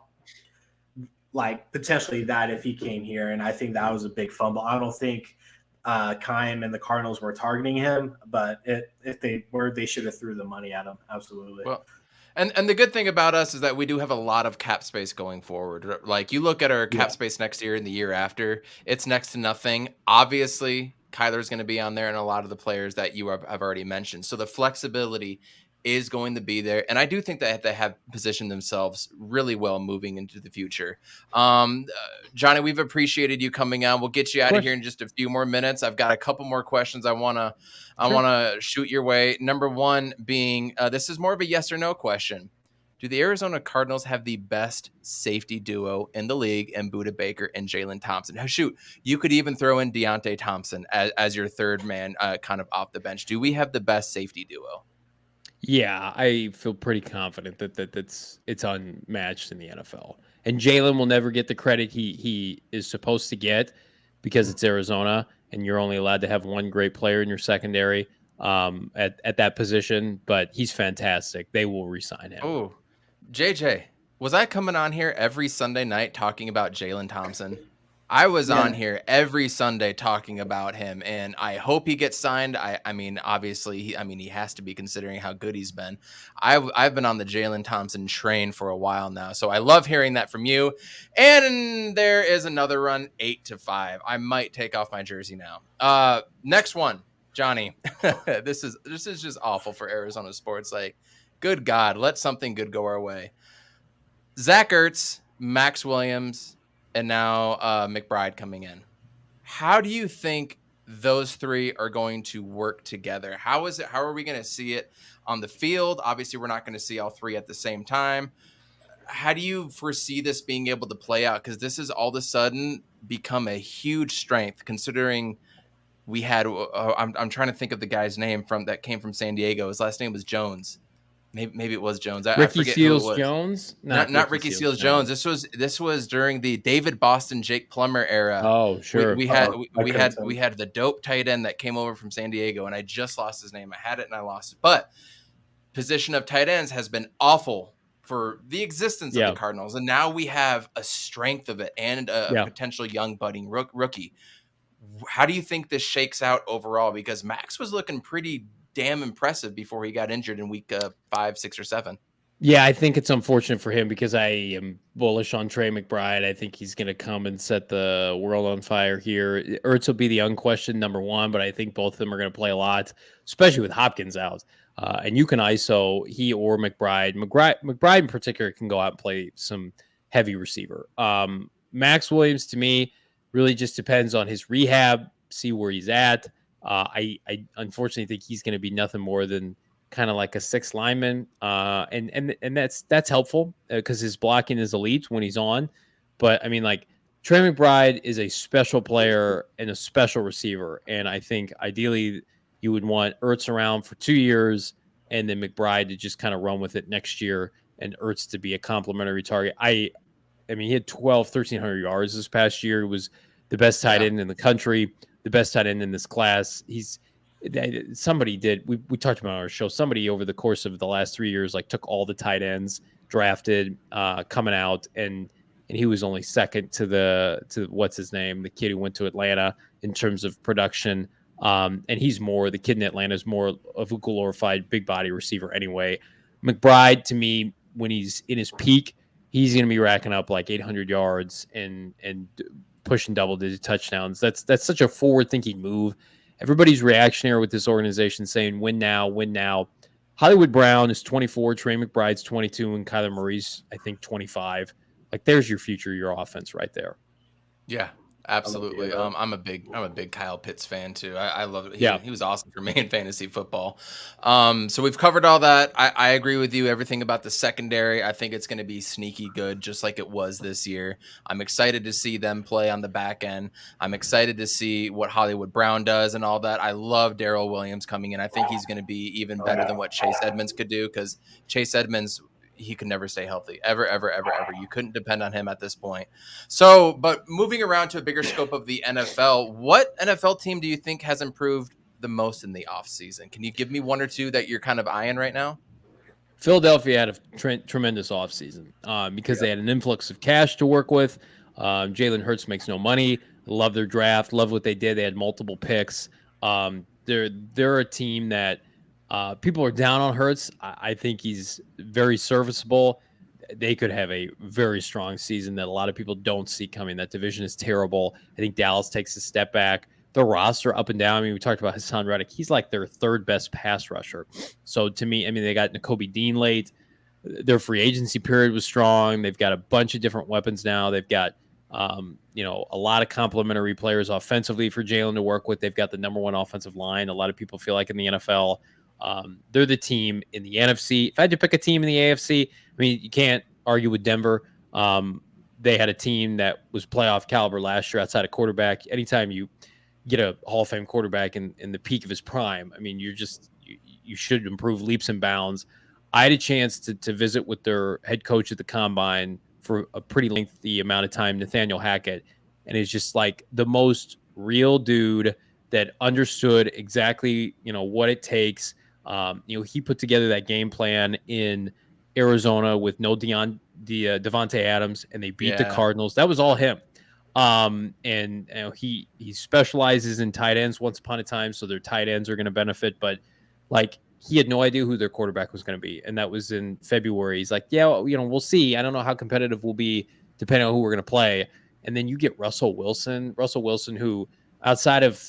potentially that if he came here, and I think that was a big fumble. I don't think Keim and the Cardinals were targeting him, but if they were, they should have threw the money at him. Absolutely. Well, and the good thing about us is that we do have a lot of cap space going forward. Like you look at our cap space next year and the year after, it's next to nothing. Obviously, Kyler's going to be on there, and a lot of the players that you have already mentioned. So the flexibility is going to be there. And I do think that they have positioned themselves really well moving into the future. Johnny, we've appreciated you coming on. We'll get you out of here in just a few more minutes. I've got a couple more questions I want to shoot your way. Number one being, this is more of a yes or no question. Do the Arizona Cardinals have the best safety duo in the league in Budda Baker and Jalen Thompson? Now, shoot, you could even throw in Deontay Thompson as your third man kind of off the bench. Do we have the best safety duo? Yeah, I feel pretty confident that it's unmatched in the NFL. And Jalen will never get the credit he is supposed to get because it's Arizona, and you're only allowed to have one great player in your secondary at that position. But he's fantastic. They will re-sign him. Oh, JJ, was I coming on here every Sunday night talking about Jalen Thompson? I was on here every Sunday talking about him, and I hope he gets signed. I mean, obviously, he has to be, considering how good he's been. I've been on the Jalen Thompson train for a while now, so I love hearing that from you. And there is another run, 8-5. I might take off my jersey now. Next one, Johnny. This is just awful for Arizona sports. Like, good God, let something good go our way. Zach Ertz, Max Williams, and now McBride coming in. How do you think those three are going to work together? How are we going to see it on the field? Obviously, we're not going to see all three at the same time. How do you foresee this being able to play out? Because this has all of a sudden become a huge strength, considering we had I'm trying to think of the guy's name that came from San Diego. His last name was Jones. Maybe it was Jones. I Ricky forget who it Seals was. Jones, Not Ricky Seals Jones. This was during the David Boston, Jake Plummer era. Oh, sure. We had the dope tight end that came over from San Diego, and I just lost his name. I had it and I lost it. But position of tight ends has been awful for the existence of the Cardinals, and now we have a strength of it and a potential young budding rookie. How do you think this shakes out overall? Because Max was looking pretty damn impressive before he got injured in week 5, 6, or 7. Yeah, I think it's unfortunate for him because I am bullish on Trey McBride. I think he's going to come and set the world on fire here. Ertz will be the unquestioned number one, but I think both of them are going to play a lot, especially with Hopkins out. And you can ISO he or McBride. McBride in particular can go out and play some heavy receiver. Max Williams, to me, really just depends on his rehab, see where he's at. I unfortunately think he's going to be nothing more than kind of like a 6th lineman. And that's helpful because his blocking is elite when he's on. But I mean, like, Trey McBride is a special player and a special receiver. And I think ideally you would want Ertz around for 2 years and then McBride to just kind of run with it next year and Ertz to be a complimentary target. I mean, he had 1,300 yards this past year. He was the best tight end in the country, the best tight end in this class. Somebody did, we talked about on our show, somebody over the course of the last 3 years, like, took all the tight ends drafted coming out, and he was only second to what's his name, the kid who went to Atlanta in terms of production. And the kid in Atlanta is more of a glorified big body receiver anyway. McBride, to me, when he's in his peak, he's going to be racking up like 800 yards and pushing double-digit touchdowns. That's such a forward-thinking move. Everybody's reactionary with this organization saying, win now, win now. Hollywood Brown is 24, Trey McBride's 22, and Kyler Murray's, I think, 25. Like, there's your future, your offense right there. Yeah, absolutely. I'm a big Kyle Pitts fan too. I love it. He was awesome for me in fantasy football. So we've covered all that. I agree with you. Everything about the secondary. I think it's going to be sneaky good, just like it was this year. I'm excited to see them play on the back end. I'm excited to see what Hollywood Brown does and all that. I love Darrell Williams coming in. I think he's going to be even better than what Chase Edmonds could do, because Chase Edmonds, he could never stay healthy, ever. You couldn't depend on him at this point. So, but moving around to a bigger scope of the NFL, what NFL team do you think has improved the most in the offseason? Can you give me one or two that you're kind of eyeing right now? Philadelphia had a tremendous offseason because they had an influx of cash to work with. Jalen Hurts makes no money. Love their draft. Love what they did. They had multiple picks. They're a team that people are down on Hurts. I think he's very serviceable. They could have a very strong season that a lot of people don't see coming. That division is terrible. I think Dallas takes a step back. The roster up and down. I mean, we talked about Hassan Reddick. He's like their 3rd best pass rusher. So to me, I mean, they got Nakobe Dean late. Their free agency period was strong. They've got a bunch of different weapons now. They've got a lot of complementary players offensively for Jalen to work with. They've got the number 1 offensive line. A lot of people feel like in the NFL. They're the team in the NFC. If I had to pick a team in the AFC, I mean, you can't argue with Denver. They had a team that was playoff caliber last year outside of quarterback. Anytime you get a Hall of Fame quarterback in the peak of his prime, I mean, you should improve leaps and bounds. I had a chance to visit with their head coach at the Combine for a pretty lengthy amount of time, Nathaniel Hackett, and it's just like the most real dude that understood exactly, what it takes. He put together that game plan in Arizona with no Devontae Adams, and they beat the Cardinals. That was all him. And he specializes in tight ends once upon a time, so their tight ends are going to benefit. But like, he had no idea who their quarterback was going to be, and that was in February. He's like, we'll see. I don't know how competitive we'll be depending on who we're going to play. And then you get Russell Wilson, who, outside of,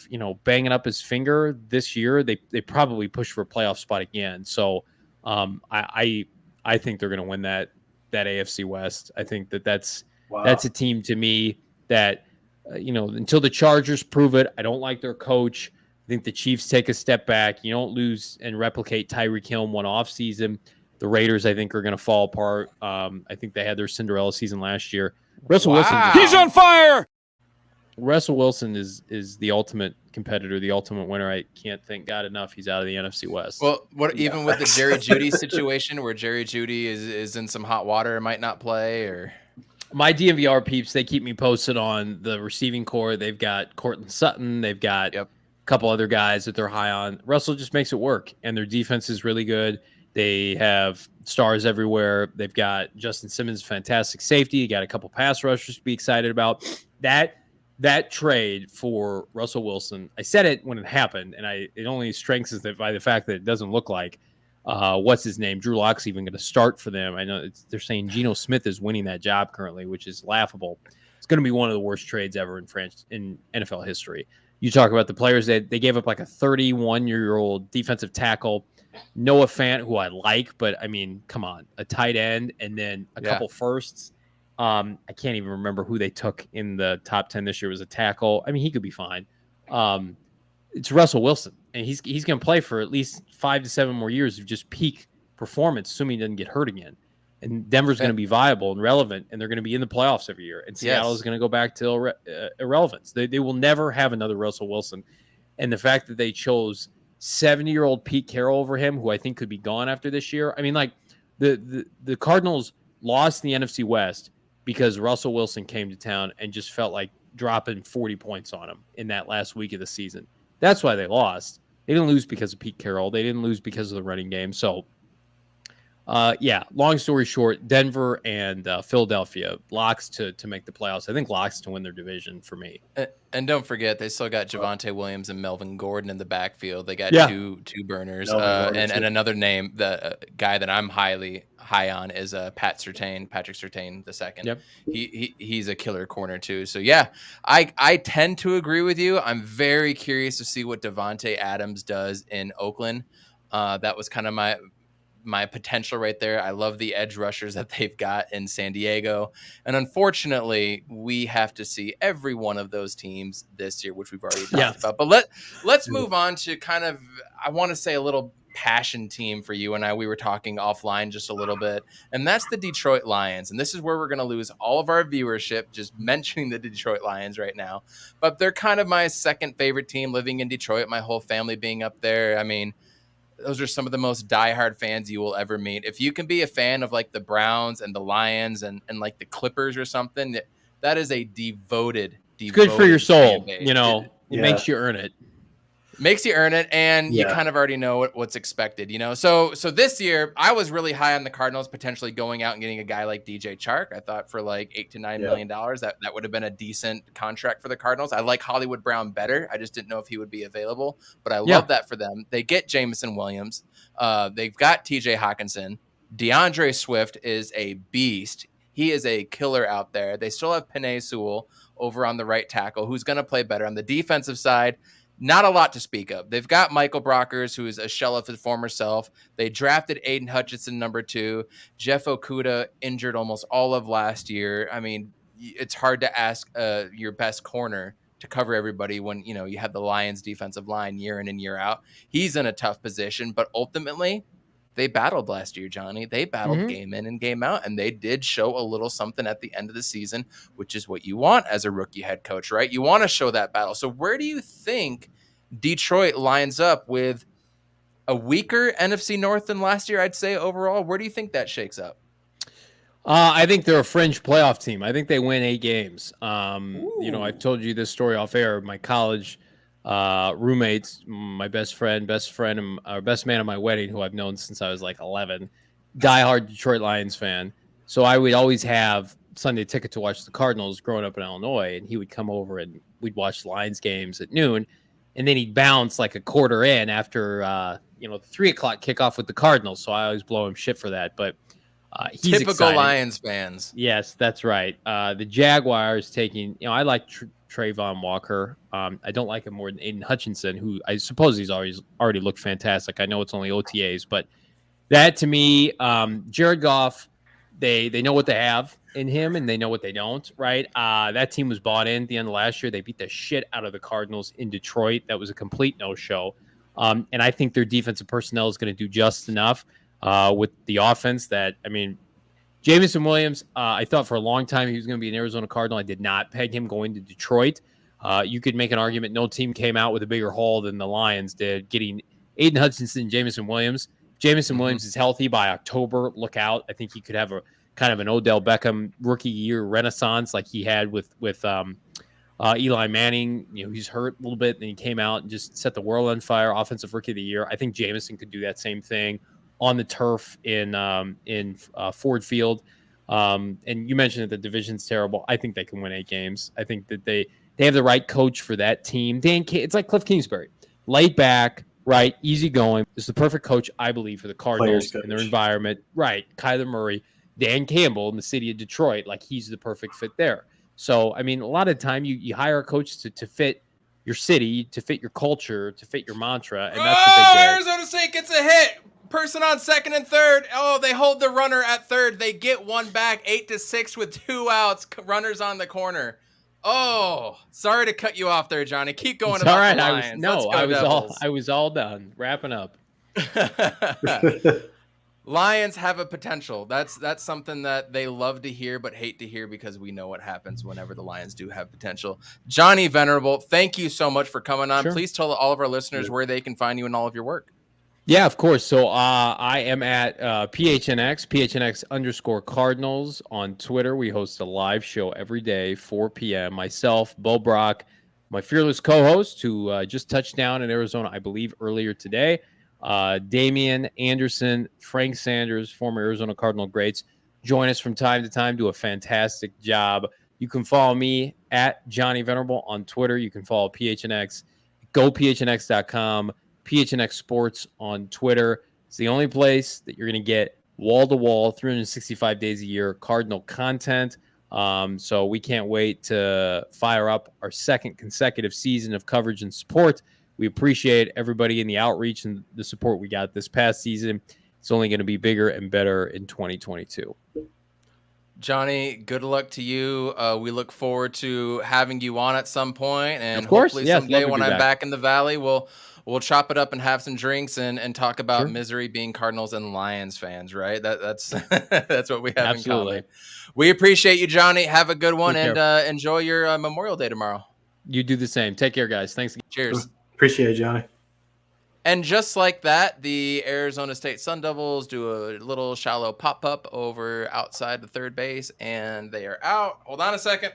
banging up his finger this year, they probably push for a playoff spot again. So I think they're going to win that AFC West. I think that's a team to me that, until the Chargers prove it, I don't like their coach. I think the Chiefs take a step back. You don't lose and replicate Tyreek Hill in one offseason. The Raiders, I think, are going to fall apart. I think they had their Cinderella season last year. Russell Wilson. He's on fire! Russell Wilson is the ultimate competitor, the ultimate winner. I can't thank God enough he's out of the NFC West. Well, what Yeah, even with the thanks. Jerry Jeudy situation where Jerry Jeudy is in some hot water and might not play, or My DMVR peeps, they keep me posted on the receiving core. They've got Cortland Sutton. They've got Yep. a couple other guys that they're high on. Russell just makes it work, and their defense is really good. They have stars everywhere. They've got Justin Simmons, fantastic safety. You got a couple pass rushers to be excited about. That trade for Russell Wilson, I said it when it happened, and it only strengthens it by the fact that it doesn't look like what's his name? Drew Lock's even going to start for them. I know they're saying Geno Smith is winning that job currently, which is laughable. It's going to be one of the worst trades ever in NFL history. You talk about the players that they gave up like a 31-year-old defensive tackle, Noah Fant, who I like, but I mean, come on, a tight end and then a couple firsts. I can't even remember who they took in the top 10 this year was a tackle. I mean, he could be fine. It's Russell Wilson, and he's going to play for at least 5 to 7 more years of just peak performance, assuming he doesn't get hurt again. And Denver's going to be viable and relevant, and they're going to be in the playoffs every year. And Seattle is going to go back to irrelevance. They will never have another Russell Wilson. And the fact that they chose 70-year-old Pete Carroll over him, who I think could be gone after this year. I mean, like the Cardinals lost the NFC West because Russell Wilson came to town and just felt like dropping 40 points on him in that last week of the season. That's why they lost. They didn't lose because of Pete Carroll. They didn't lose because of the running game. So, long story short, Denver and Philadelphia, locks to make the playoffs. I think locks to win their division for me. And don't forget, they still got Javonte Williams and Melvin Gordon in the backfield. They got two burners. And another name, the guy that I'm high on is Patrick Surtain the second. Yep. He's a killer corner too. So yeah, I tend to agree with you. I'm very curious to see what Devontae Adams does in Oakland. That was kind of my potential right there. I love the edge rushers that they've got in San Diego. And unfortunately, we have to see every one of those teams this year, which we've already talked about. But let's move on to kind of, I want to say a little passion team for you and I. We were talking offline just a little bit, and that's the Detroit Lions. And this is where we're going to lose all of our viewership just mentioning the Detroit Lions right now. But they're kind of my second favorite team living in Detroit, my whole family being up there. I mean, those are some of the most diehard fans you will ever meet. If you can be a fan of like the Browns and the Lions and like the Clippers or something, that is a devoted it's good for your soul. You know, it makes you earn it. Makes you earn it, and you kind of already know what's expected, you know. So this year, I was really high on the Cardinals potentially going out and getting a guy like DJ Chark. I thought for like $8 to $9 million, that would have been a decent contract for the Cardinals. I like Hollywood Brown better. I just didn't know if he would be available, but I love that for them. They get Jameson Williams. They've got TJ Hawkinson. DeAndre Swift is a beast. He is a killer out there. They still have Penei Sewell over on the right tackle, who's going to play better on the defensive side. Not a lot to speak of. They've got Michael Brockers, who is a shell of his former self. They drafted Aiden Hutchinson, number 2. Jeff Okudah injured almost all of last year. I mean, it's hard to ask your best corner to cover everybody when, you know, you have the Lions defensive line year in and year out. He's in a tough position, but ultimately they battled last year, Johnny. They battled game in and game out, and they did show a little something at the end of the season, which is what you want as a rookie head coach, right? You want to show that battle. So where do you think Detroit lines up with a weaker NFC North than last year, I'd say overall? Where do you think that shakes up? I think they're a fringe playoff team. I think they win 8 games. You know, I've told you this story off air. My college roommates, my best man at my wedding, who I've known since I was like 11, diehard Detroit Lions fan. So I would always have Sunday ticket to watch the Cardinals growing up in Illinois, and he would come over and we'd watch Lions games at noon, and then he'd bounce like a quarter in after the 3:00 kickoff with the Cardinals. So I always blow him shit for that, but he's typical excited. Lions fans. Yes, that's right. The Jaguars taking, I like Trayvon Walker. I don't like him more than Aiden Hutchinson, who I suppose he's already looked fantastic. I know it's only OTAs, but that to me, Jared Goff, they know what they have in him and they know what they don't, right? That team was bought in at the end of last year. They beat the shit out of the Cardinals in Detroit. That was a complete no-show. And I think their defensive personnel is going to do just enough with the offense that, I mean, Jameson Williams, I thought for a long time he was going to be an Arizona Cardinal. I did not peg him going to Detroit. You could make an argument no team came out with a bigger haul than the Lions did, getting Aiden Hutchinson, Jameson Williams. Jameson Williams is healthy by October. Look out. I think he could have a kind of an Odell Beckham rookie year renaissance like he had with Eli Manning. He's hurt a little bit, and he came out and just set the world on fire. Offensive rookie of the year. I think Jameson could do that same thing on the turf in Ford Field. And you mentioned that the division's terrible. I think they can win 8 games. I think that they have the right coach for that team. It's like Cliff Kingsbury, laid back, right, easy going. It's the perfect coach, I believe, for the Cardinals and their environment. Right, Kyler Murray, Dan Campbell in the city of Detroit, like he's the perfect fit there. So, I mean, a lot of the time you hire a coach to fit your city, to fit your culture, to fit your mantra, and that's what they did. Arizona State gets a hit. Person on second and third. Oh, they hold the runner at third. They get one back, 8-6 with 2 outs. Runners on the corner. Oh, sorry to cut you off there, Johnny. Keep going. It's all right. I was all done. Wrapping up. Lions have a potential. That's something that they love to hear but hate to hear because we know what happens whenever the Lions do have potential. Johnny Venerable, thank you so much for coming on. Sure. Please tell all of our listeners where they can find you and all of your work. Yeah, of course. So I am at PHNX, PHNX_Cardinals on Twitter. We host a live show every day, 4 p.m. Myself, Bo Brock, my fearless co-host who just touched down in Arizona, I believe, earlier today. Damian Anderson, Frank Sanders, former Arizona Cardinal greats, join us from time to time, do a fantastic job. You can follow me at Johnny Venerable on Twitter. You can follow PHNX, go PHNX.com. PHNX Sports on Twitter. It's the only place that you're going to get wall-to-wall, 365 days a year Cardinal content. So we can't wait to fire up our second consecutive season of coverage and support. We appreciate everybody in the outreach and the support we got this past season. It's only going to be bigger and better in 2022. Johnny, good luck to you. We look forward to having you on at some point, and of course, hopefully someday when I'm back in the Valley, we'll chop it up and have some drinks and talk about misery being Cardinals and Lions fans, right? That's that's what we have in common. We appreciate you, Johnny. Have a good one, and enjoy your Memorial Day tomorrow. You do the same. Take care, guys. Thanks. Cheers. Appreciate it, Johnny. And just like that, the Arizona State Sun Devils do a little shallow pop-up over outside the third base, and they are out. Hold on a second.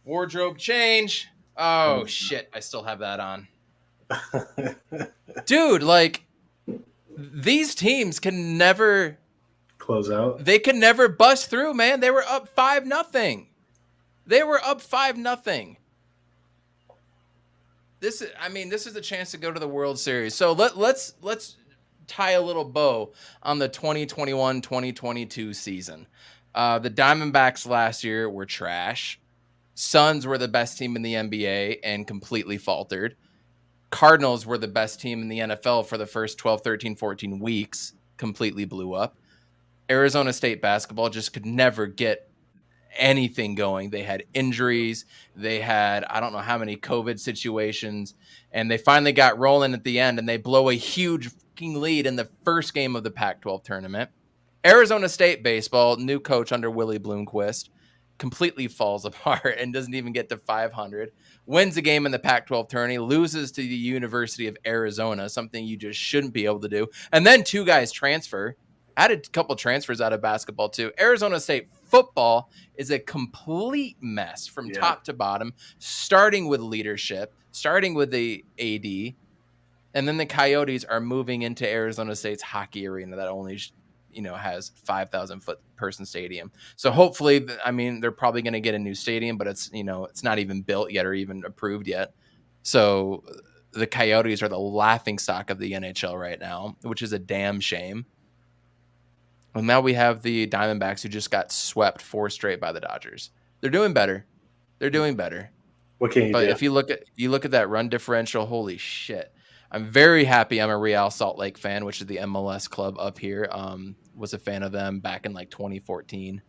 Wardrobe change. Oh, shit. I still have that on. Dude, like, these teams can never close out. They can never bust through, man. They were up 5-0. They were up 5-0. This is a chance to go to the World Series. So let's tie a little bow on the 2021-2022 season. The Diamondbacks last year were trash. Suns were the best team in the NBA and completely faltered. Cardinals were the best team in the NFL for the first 12, 13, 14 weeks, completely blew up. Arizona State basketball just could never get anything going. They had injuries. They had, I don't know how many COVID situations, and they finally got rolling at the end, and they blow a huge fucking lead in the first game of the Pac-12 tournament. Arizona State baseball, new coach under Willie Bloomquist, completely falls apart and doesn't even get to 500. Wins a game in the Pac-12 tourney, loses to the University of Arizona, something you just shouldn't be able to do. And then 2 guys transfer. Had a couple transfers out of basketball too. Arizona State football is a complete mess from top to bottom, starting with leadership, starting with the AD, and then the Coyotes are moving into Arizona State's hockey arena that only has 5,000 person stadium. So hopefully, they're probably going to get a new stadium, but it's not even built yet or even approved yet. So the Coyotes are the laughingstock of the NHL right now, which is a damn shame. Well, now we have the Diamondbacks who just got swept 4 straight by the Dodgers. They're doing better. What can you do? But if you look at that run differential, holy shit. I'm very happy I'm a Real Salt Lake fan, which is the MLS club up here. Was a fan of them back in like 2014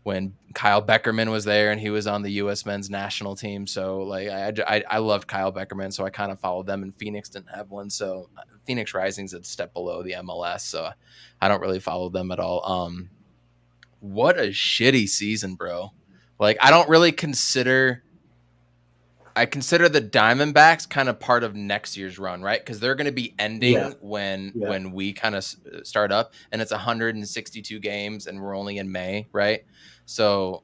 when Kyle Beckerman was there and he was on the U.S. men's national team. So like I loved Kyle Beckerman, so I kind of followed them, and Phoenix didn't have one. So Phoenix Rising's a step below the MLS, so I don't really follow them at all. What a shitty season, bro. Like I don't really consider I consider the Diamondbacks kind of part of next year's run, right? Because they're going to be ending when we kind of start up, and it's 162 games, and we're only in May, right? So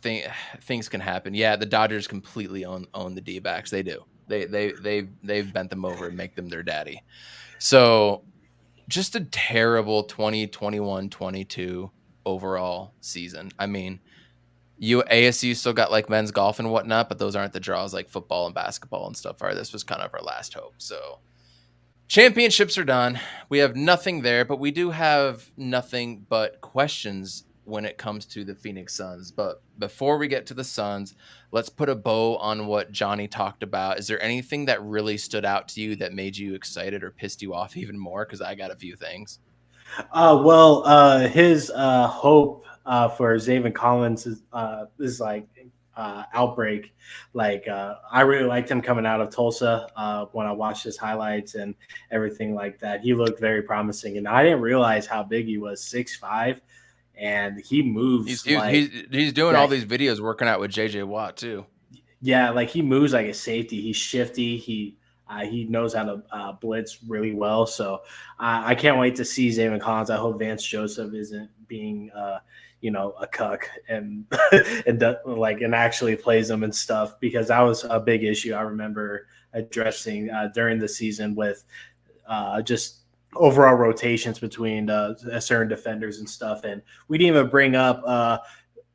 things can happen. Yeah, the Dodgers completely own the D-backs. They do. They've bent them over and make them their daddy. So just a terrible 2021 22 overall season. I mean, ASU still got like men's golf and whatnot, but those aren't the draws like football and basketball and stuff are. This was kind of our last hope. So championships are done. We have nothing there, but we do have nothing but questions when it comes to the Phoenix Suns. But before we get to the Suns, let's put a bow on what Johnny talked about. Is there anything that really stood out to you that made you excited or pissed you off even more? Because I got a few things. His hope for Zaven Collins is like outbreak. Like I really liked him coming out of Tulsa when I watched his highlights and everything like that. He looked very promising, and I didn't realize how big he was, 6'5", and he moves. He's doing all these videos working out with JJ Watt too. Yeah, like he moves like a safety. He's shifty. He knows how to blitz really well. So I can't wait to see Zaven Collins. I hope Vance Joseph isn't being a cuck and and actually plays them and stuff, because that was a big issue I remember addressing during the season with just overall rotations between certain defenders and stuff. And we didn't even bring up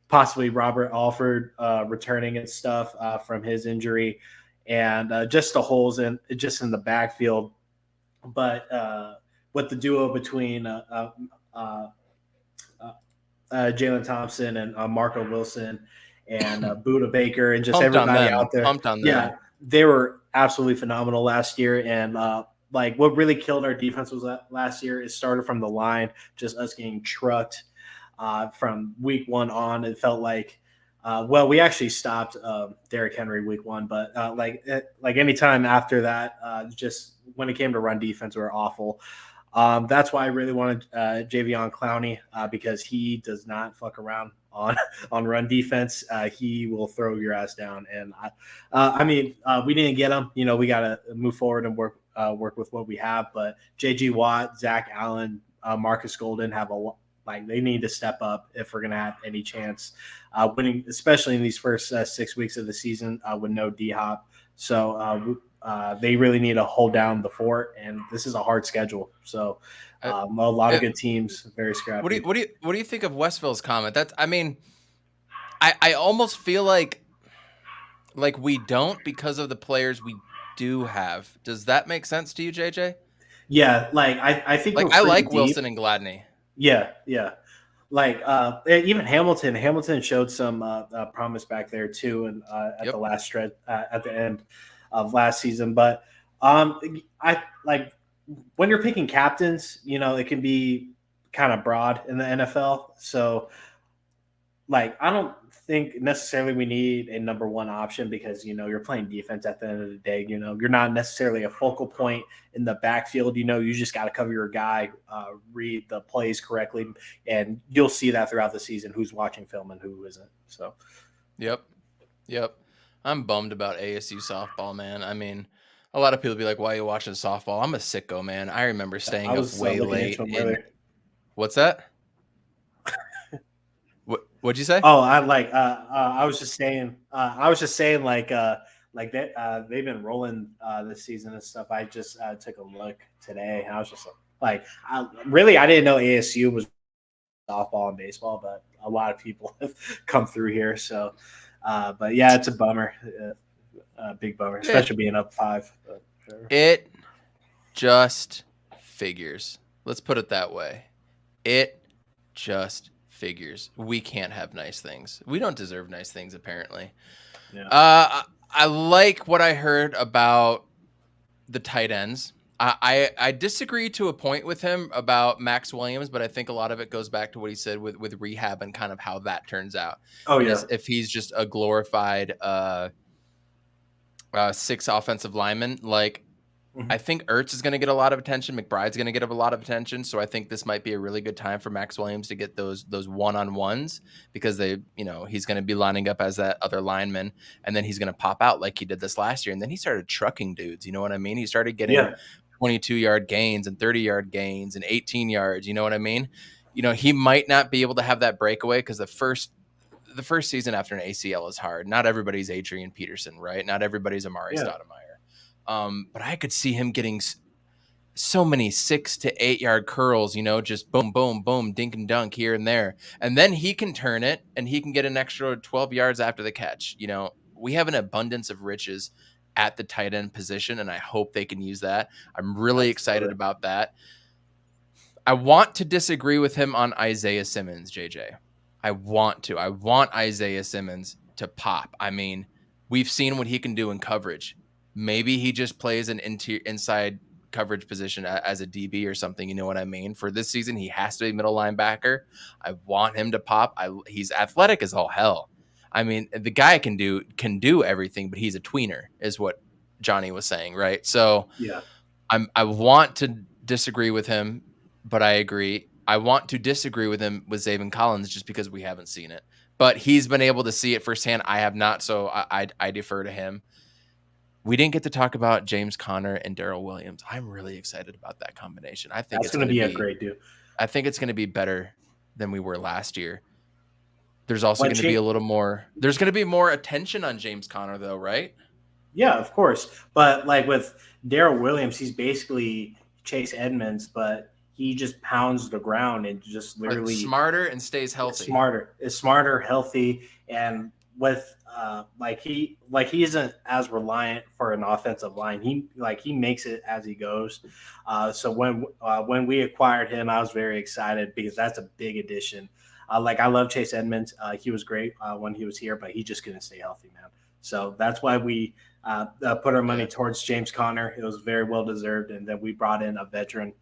possibly Robert Alford returning and stuff from his injury, and just the holes in the backfield. But with the duo between Jalen Thompson and Marco Wilson and Buda Baker and just everybody out there, they were absolutely phenomenal last year. And like what really killed our defense was last year. It started from the line, just us getting trucked from week one on. It felt like, we actually stopped Derrick Henry week one, but like anytime after that, just when it came to run defense, we were awful. That's why I really wanted Javion Clowney because he does not fuck around on run defense. He will throw your ass down. And we didn't get him. We got to move forward and work with what we have. But J.G. Watt, Zach Allen, Marcus Golden have they need to step up if we're going to have any chance winning, especially in these first 6 weeks of the season with no D-Hop. So they really need to hold down the fort, and this is a hard schedule. So a lot of good teams, very scrappy. What do you think of Westville's comment? I almost feel like we don't because of the players we do have. Does that make sense to you, JJ? Yeah, I think I like deep. Wilson and Gladney. Yeah. Even Hamilton showed some promise back there too, and at the last stretch at the end of last season. But I like when you're picking captains, it can be kind of broad in the NFL. So I don't think necessarily we need a number one option because you're playing defense at the end of the day. You're not necessarily a focal point in the backfield. You just got to cover your guy, read the plays correctly, and you'll see that throughout the season who's watching film and who isn't. So yep I'm bummed about ASU softball, man. I mean, a lot of people be like, why are you watching softball? I'm a sicko, man. I remember staying up way late. What's that? What'd you say? Oh, I was just saying that they've been rolling this season and stuff. I just took a look today, and I was just I didn't know ASU was softball and baseball, but a lot of people have come through here. So, but yeah, it's a bummer, big bummer, especially being up 5. But sure. It just figures. Let's put it that way. It just figures. We can't have nice things. We don't deserve nice things, apparently. Yeah. I like what I heard about the tight ends. I disagree to a point with him about Max Williams, but I think a lot of it goes back to what he said with rehab and kind of how that turns out. Oh, yeah. If he's just a glorified 6 offensive lineman, I think Ertz is going to get a lot of attention. McBride's going to get a lot of attention. So I think this might be a really good time for Max Williams to get those one-on-ones, because he's going to be lining up as that other lineman, and then he's going to pop out like he did this last year. And then he started trucking dudes. You know what I mean? He started getting 22-yard gains and 30-yard gains and 18 yards. You know what I mean? He might not be able to have that breakaway, because the first season after an ACL is hard. Not everybody's Adrian Peterson, right? Not everybody's Amari Stoudemire. But I could see him getting so many 6 to 8 yard curls, just boom, boom, boom, dink and dunk here and there. And then he can turn it and he can get an extra 12 yards after the catch. We have an abundance of riches at the tight end position, and I hope they can use that. I'm really excited about that. I want to disagree with him on Isaiah Simmons, JJ. I want Isaiah Simmons to pop. I mean, we've seen what he can do in coverage. Maybe he just plays an inside coverage position as a DB or something. You know what I mean? For this season, he has to be middle linebacker. I want him to pop. He's athletic as all hell. I mean, the guy can do everything, but he's a tweener, is what Johnny was saying, right? So I want to disagree with him, but I agree. I want to disagree with him with Zaven Collins just because we haven't seen it. But he's been able to see it firsthand. I have not, so I defer to him. We didn't get to talk about James Conner and Darrell Williams. I'm really excited about that combination. I think it's going to be a great dude. I think it's going to be better than we were last year. There's also going to be a little more. There's going to be more attention on James Conner, though, right? Yeah, of course. But like with Darrell Williams, he's basically Chase Edmonds, but he just pounds the ground and just literally smarter and stays healthy. It's smarter, healthy, and with he isn't as reliant for an offensive line. He makes it as he goes. So when we acquired him, I was very excited because that's a big addition. I love Chase Edmonds. He was great when he was here, but he just couldn't stay healthy, man. So that's why we put our money towards James Conner. It was very well deserved, and then we brought in a veteran,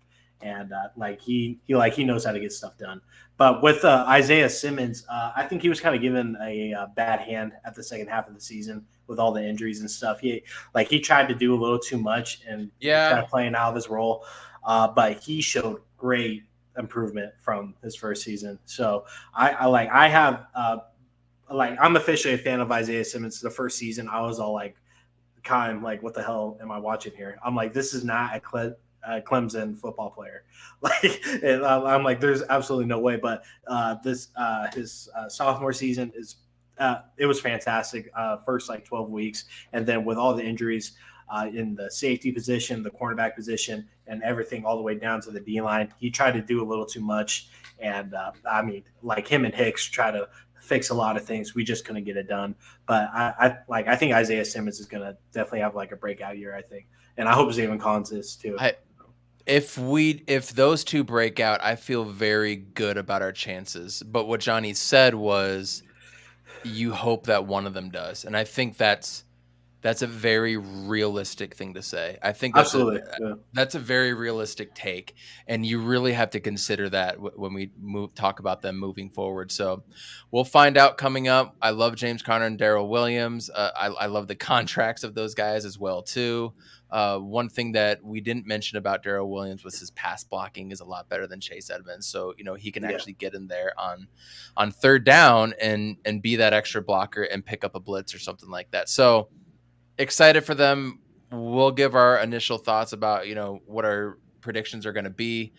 and he knows how to get stuff done. But with Isaiah Simmons, I think he was kind of given a bad hand at the second half of the season with all the injuries and stuff. He tried to do a little too much and kind of playing out of his role, but he showed great improvement from his first season. So I'm officially a fan of Isaiah Simmons. The first season, I was all like, what the hell am I watching here? I'm like, this is not a Clemson football player. I'm like, there's absolutely no way. But his sophomore season it was fantastic. First 12 weeks, and then with all the injuries in the safety position, the cornerback position, and everything all the way down to the D line, he tried to do a little too much. And him and Hicks try to fix a lot of things. We just couldn't get it done. But I think Isaiah Simmons is going to definitely have a breakout year, I think. And I hope Zaven Collins is too. If those two break out, I feel very good about our chances. But what Johnny said was, you hope that one of them does, and I think that's a very realistic thing to say. I think that's a very realistic take, and you really have to consider that when we talk about them moving forward. So we'll find out coming up. I love James Conner and Darrell Williams. I love the contracts of those guys as well too. One thing that we didn't mention about Darrell Williams was his pass blocking is a lot better than Chase Edmonds. So, he can actually get in there on third down and be that extra blocker and pick up a blitz or something like that. So excited for them. We'll give our initial thoughts about, what our predictions are going to be.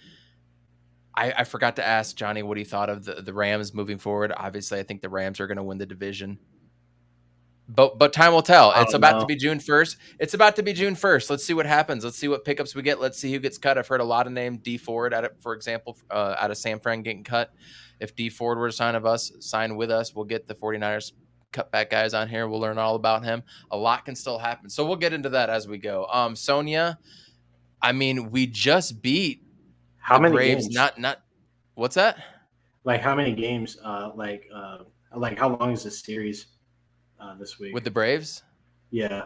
I forgot to ask Johnny what he thought of the Rams moving forward. Obviously, I think the Rams are going to win the division. But time will tell. It's about to be June 1st. It's about to be June 1st. Let's see what happens. Let's see what pickups we get. Let's see who gets cut. I've heard a lot of names. D Ford, for example, out of San Fran getting cut. If D Ford were to sign with us, we'll get the 49ers cutback guys on here. We'll learn all about him. A lot can still happen. So we'll get into that as we go. Sonia, we just beat how many Braves. Games? Not what's that? How many games? How long is this series? This week with the Braves? Yeah,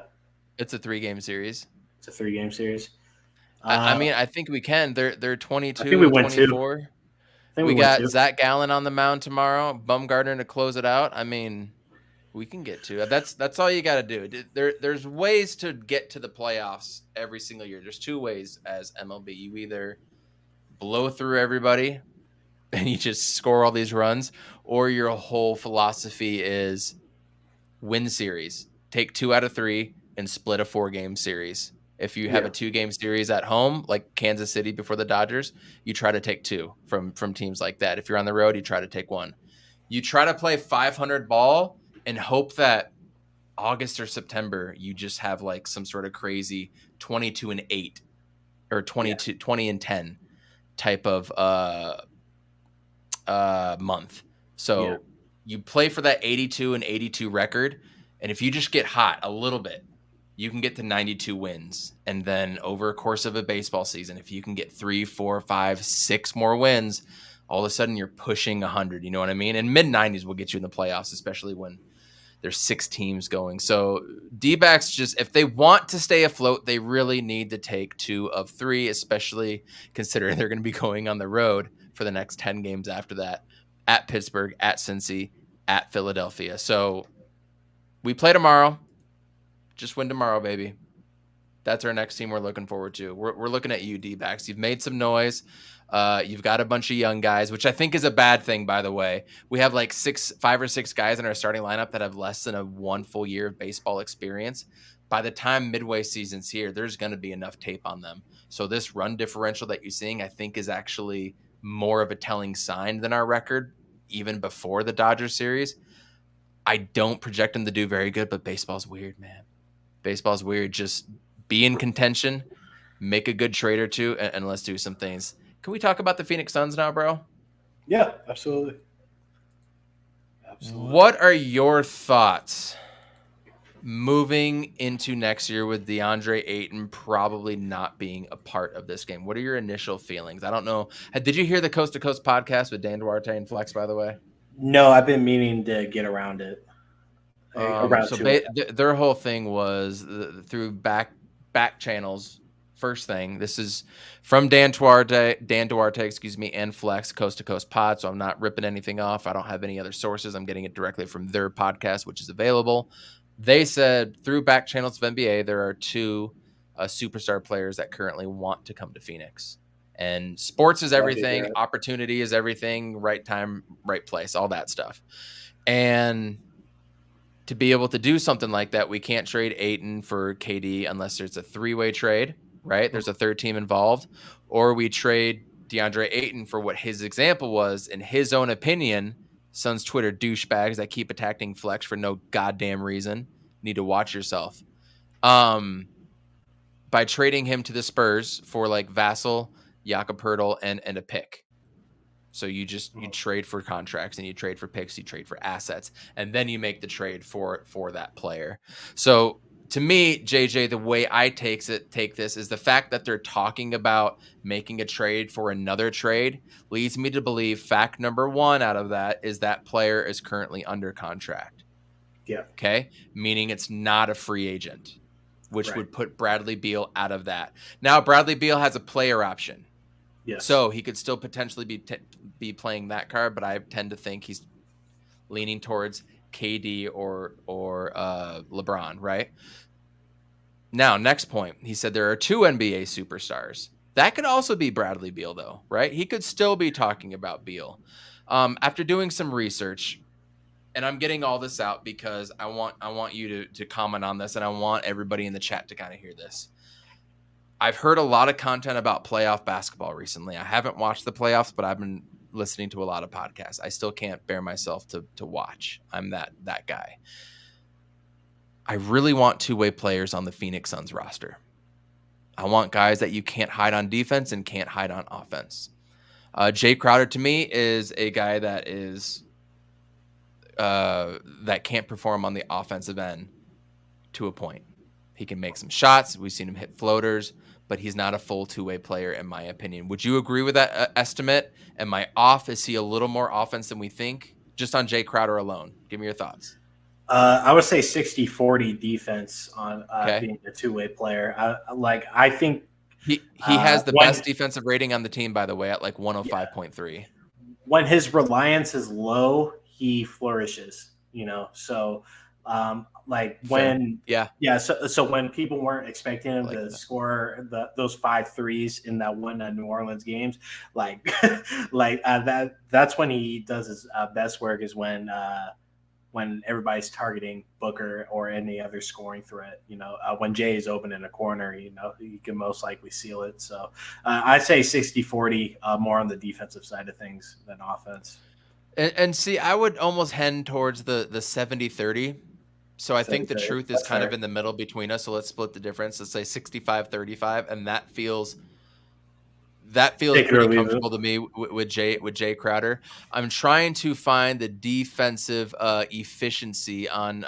it's a 3-game series. It's a 3-game series. I think we can. They're 22. I think we went 24. I think we got Zach Gallen on the mound tomorrow. Bumgarner to close it out. We can get to it. That's all you got to do. There's ways to get to the playoffs every single year. There's two ways as MLB. You either blow through everybody and you just score all these runs, or your whole philosophy is win series, take 2 out of 3 and split a 4-game series. If you have a 2-game series at home, like Kansas City before the Dodgers, you try to take 2 from teams like that. If you're on the road, you try to take 1. You try to play 500 ball and hope that August or September you just have like some sort of crazy 22-8 or 20-10 type of month. So you play for that 82 record, and if you just get hot a little bit, you can get to 92 wins. And then over a course of a baseball season, if you can get 3, 4, 5, 6 more wins, all of a sudden you're pushing 100. You know what I mean? And mid-90s will get you in the playoffs, especially when there's 6 teams going. So D-backs, just if they want to stay afloat, they really need to take 2 of 3, especially considering they're going to be going on the road for the next 10 games after that, at Pittsburgh, at Cincy, at Philadelphia. So we play tomorrow. Just win tomorrow, baby. That's our next team we're looking forward to. We're looking at you, D-backs. You've made some noise. You've got a bunch of young guys, which I think is a bad thing, by the way. We have like 5 or 6 guys in our starting lineup that have less than 1 full year of baseball experience. By the time midway season's here, there's going to be enough tape on them. So this run differential that you're seeing, I think, is actually more of a telling sign than our record, even before the Dodgers series. I don't project them to do very good, but baseball's weird, man. Baseball's weird. Just be in contention, make a good trade or two, and let's do some things. Can we talk about the Phoenix Suns now, bro? Yeah, absolutely. What are your thoughts moving into next year with DeAndre Ayton probably not being a part of this game? What are your initial feelings? I don't know. Did you hear the Coast to Coast podcast with Dan Duarte and Flex, by the way? No, I've been meaning to get around it. Their whole thing was through back channels. First thing, this is from Dan Duarte, and Flex, Coast to Coast Pod. So I'm not ripping anything off. I don't have any other sources. I'm getting it directly from their podcast, which is available. They said through back channels of NBA, there are 2 superstar players that currently want to come to Phoenix. And sports is everything. Opportunity is everything. Right time, right place, all that stuff. And to be able to do something like that, we can't trade Ayton for KD unless there's a 3-way trade, right? There's a third team involved. Or we trade DeAndre Ayton for what his example was, in his own opinion. Suns Twitter douchebags that keep attacking Flex for no goddamn reason. Need to watch yourself. By trading him to the Spurs for like Vassell, Jakob Poeltl, and a pick. So you trade for contracts, and you trade for picks, you trade for assets, and then you make the trade for that player. So to me, JJ, the way I take this is the fact that they're talking about making a trade for another trade leads me to believe fact number 1 out of that is that player is currently under contract. Yeah. Okay. Meaning it's not a free agent, which would put Bradley Beal out of that. Now, Bradley Beal has a player option. Yes. So he could still potentially be playing that card, but I tend to think he's leaning towards KD or LeBron, right? Now, next point. He said there are 2 NBA superstars. That could also be Bradley Beal, though, right? He could still be talking about Beal. After doing some research, and I'm getting all this out because I want you to comment on this, and I want everybody in the chat to kind of hear this. I've heard a lot of content about playoff basketball recently. I haven't watched the playoffs, but I've been listening to a lot of podcasts. I still can't bear myself to watch. I'm that guy. I really want 2-way players on the Phoenix Suns roster. I want guys that you can't hide on defense and can't hide on offense. Jay Crowder to me is a guy that is that can't perform on the offensive end to a point. He can make some shots. We've seen him hit floaters, but he's not a full 2-way player, in my opinion. Would you agree with that estimate? Am I off? Is he a little more offense than we think? Just on Jay Crowder alone. Give me your thoughts. I would say 60-40 defense on being a 2-way player. I think he has the best defensive rating on the team, by the way, at like 105.3. When his reliance is low, he flourishes. So Like Fair. when, yeah. So when people weren't expecting him Like to that. score those 5 threes in that one New Orleans games, like that's when he does his best work, is when everybody's targeting Booker or any other scoring threat. When Jay is open in a corner, you can most likely seal it. So I say 60-40, more on the defensive side of things than offense. And see, I would almost head towards the 70-30. So I think the 70-30. truth is That's kind of fair. in the middle between us. So let's split the difference. Let's say 65-35, and that feels Take it or pretty leave it. comfortable to me with Jay Crowder. I'm trying to find the defensive efficiency on